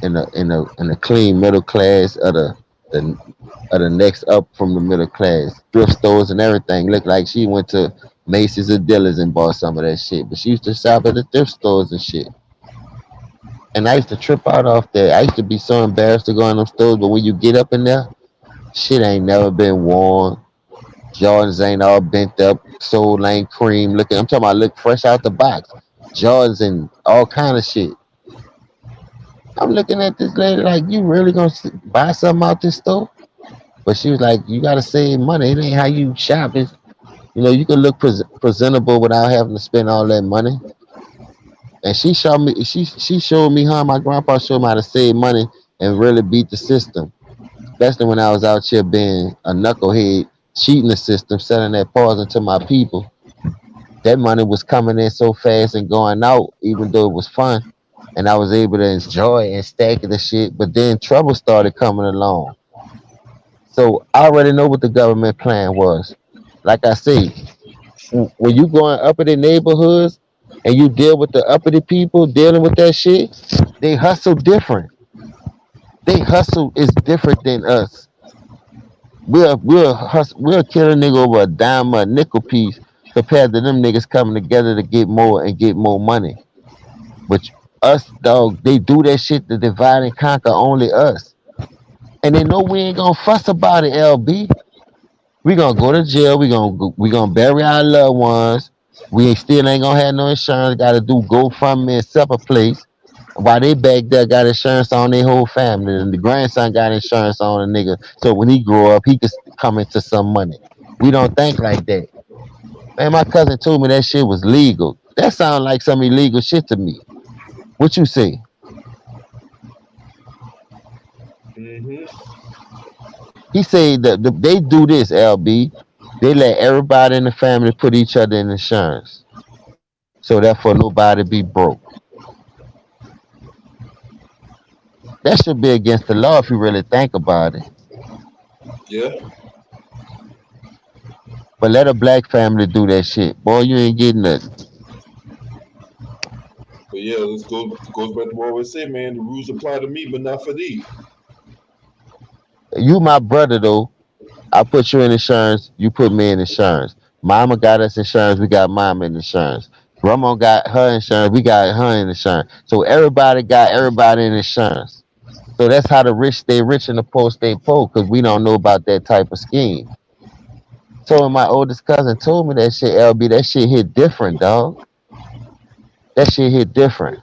in a clean middle class the of the next up from the middle class. Thrift stores and everything. Looked like she went to Macy's or Dillard's and bought some of that shit. But she used to shop at the thrift stores and shit. And I used to trip out off that. I used to be so embarrassed to go in them stores, but when you get up in there, shit ain't never been worn. Jordans ain't all bent up, soul ain't cream looking. I'm talking about look fresh out the box. Jordans and all kind of shit. I'm looking at this lady like, you really gonna buy something out this store? But she was like, you gotta save money. It ain't how you shop. It's, you can look presentable without having to spend all that money. And she showed me how my grandpa showed me how to save money and really beat the system. Especially when I was out here being a knucklehead, cheating the system, selling that poison to my people. That money was coming in so fast and going out, even though it was fun. And I was able to enjoy and stack the shit. But then trouble started coming along. So I already know what the government plan was. Like I say, when you going uppity neighborhoods and you deal with the uppity people dealing with that shit, they hustle different. They hustle is different than us. We'll kill a nigga over a dime or a nickel piece compared to them niggas coming together to get more and get more money. But us, dog, they do that shit to divide and conquer only us. And they know we ain't gonna fuss about it, LB. We gonna go to jail. We gonna bury our loved ones. We still ain't gonna have no insurance. Got to do GoFundMe and separate place. While they back there got insurance on their whole family, and the grandson got insurance on a nigga. So when he grow up, he could come into some money. We don't think like that. Man, my cousin told me that shit was legal. That sounds like some illegal shit to me. What you say? Hmm. He said that they do this, LB. They let everybody in the family put each other in insurance. So therefore nobody be broke. That should be against the law if you really think about it. Yeah, But let a black family do that shit. Boy, you ain't getting nothing. but yeah, let's go. Goes back to what I always say, man. The rules apply to me, but not for thee. You my brother though. I put you in insurance, you put me in insurance. Mama got us insurance, we got mama in insurance. Grandma got her insurance, we got her in insurance. So everybody got everybody in insurance. So that's how the rich stay rich and the poor stay poor, because we don't know about that type of scheme. So when my oldest cousin told me that shit, LB, that shit hit different, dog. That shit hit different.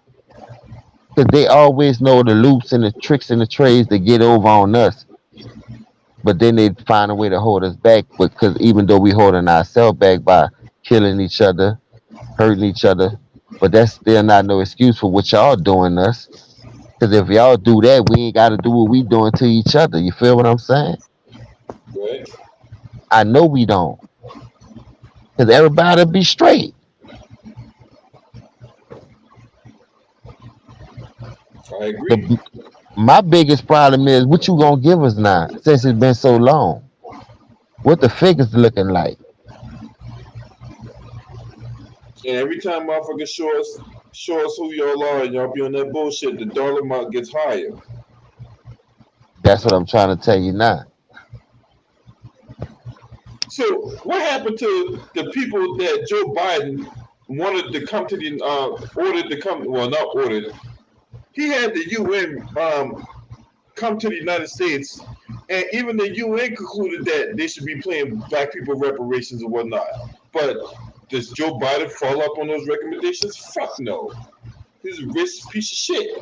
Because they always know the loops and the tricks and the trades to get over on us. But then they find a way to hold us back. Because even though we holding ourselves back by killing each other, hurting each other, but that's still not no excuse for what y'all doing to us. Because if y'all do that, we ain't got to do what we doing to each other. You feel what I'm saying? Right? I know we don't. Because everybody be straight. I agree. The, my biggest problem is what you gonna give us now since it's been so long. What the figures looking like? And every time motherfuckers show us who y'all are, and y'all be on that bullshit, the dollar amount gets higher. That's what I'm trying to tell you now. So what happened to the people that Joe Biden wanted to come to the ordered to come? Well, not ordered. He had the UN come to the United States, and even the UN concluded that they should be paying black people reparations and whatnot. But does Joe Biden follow up on those recommendations? Fuck no. He's a racist piece of shit.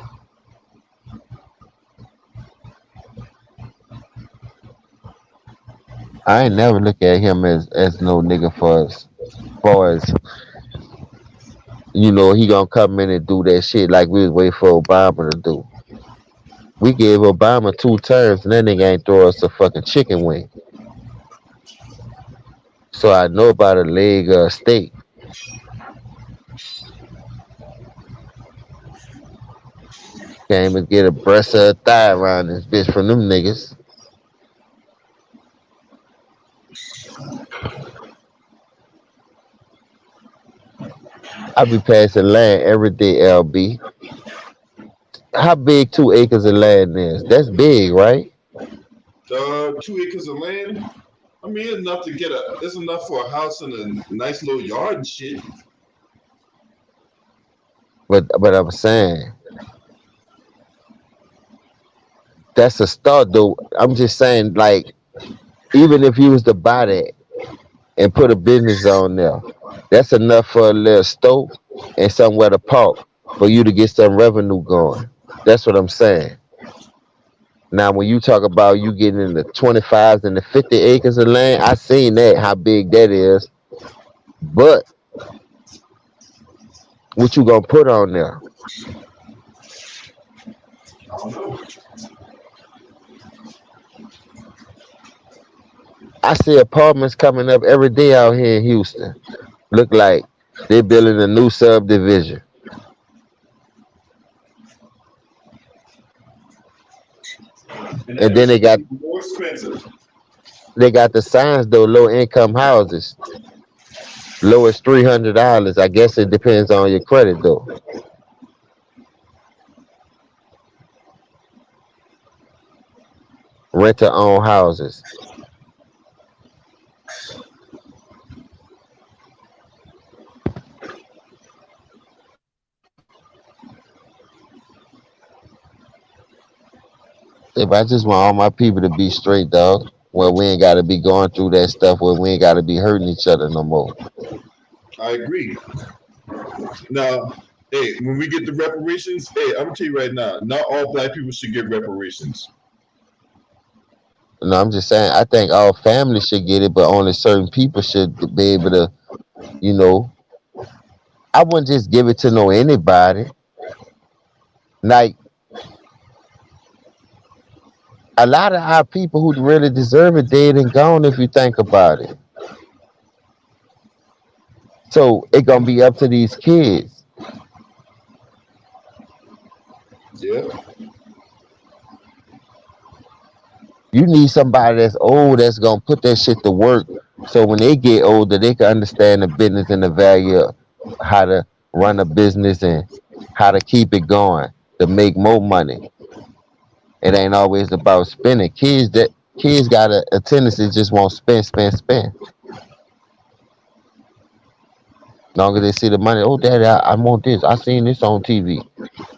I ain't never look at him as no nigga for as far as he gonna come in and do that shit like we was waiting for Obama to do. We gave Obama 2 terms, and that nigga ain't throw us a fucking chicken wing. So I know about a leg of steak. Can't even get a breast or a thigh around this bitch from them niggas. I be passing land every day, LB. How big 2 acres of land is? That's big, right? 2 acres of land. I mean, enough to get a. It's enough for a house and a nice little yard and shit. But I'm saying that's a start though. I'm just saying, like, even if you was to buy that and put a business on there, that's enough for a little stove and somewhere to park for you to get some revenue going. That's what I'm saying. Now, when you talk about you getting in the 25s and the 50 acres of land, I seen that how big that is. But what you gonna put on there? I don't know. I see apartments coming up every day out here in Houston. Look like they're building a new subdivision. And And every then shit is more expensive. they got the signs though, low income houses. Lowest $300. I guess it depends on your credit though. Rent to own houses. If I just want all my people to be straight, dog, where we ain't gotta be going through that stuff, where we ain't gotta be hurting each other no more. I agree. Now, hey, when we get the reparations, hey, I'm gonna tell you right now, not all black people should get reparations. No, I'm just saying. I think all families should get it, but only certain people should be able to. You know, I wouldn't just give it to no anybody. Like a lot of our people who really deserve it dead and gone. If you think about it, so it gonna be up to these kids. Yeah, You need somebody that's old that's gonna put that shit to work. So when they get older, they can understand the business and the value of how to run a business and how to keep it going to make more money. It ain't always about spending. Kids got a tendency to just want to spend, spend, spend. Long as they see the money, oh daddy, I want this. I seen this on TV.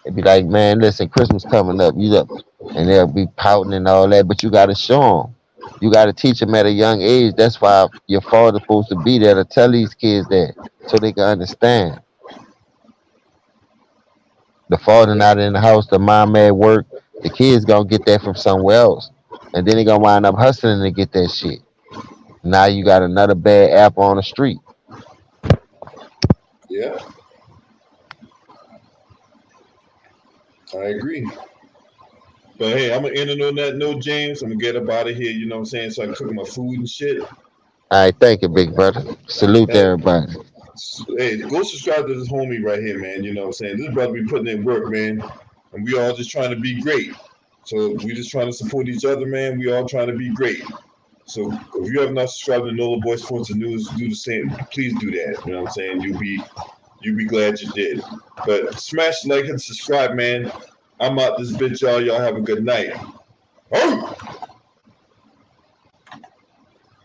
They be like, man, listen, Christmas coming up. You up, and they'll be pouting and all that. But you got to show them. You got to teach them at a young age. That's why your father's supposed to be there to tell these kids that, so they can understand. The father yeah, not in the house, the mom at work. The kids gonna get that from somewhere else, and then they gonna wind up hustling to get that shit. Now you got another bad apple on the street. yeah. I agree. But hey, I'm gonna end it on that note, James. I'm gonna get up out of here. You know what I'm saying? So I can cook my food and shit. All right, thank you, big brother. Salute to Hey, everybody. hey, go subscribe to this homie right here, man. You know what I'm saying? This brother be putting in work, man. And we all just trying to be great. So we just trying to support each other, man. We all trying to be great. So if you have not subscribed to Nola Boy Sports and News, do the same. Please do that. You know what I'm saying? You'll be glad you did. But smash the like and subscribe, man. I'm out this bitch, y'all. Y'all have a good night. Oh!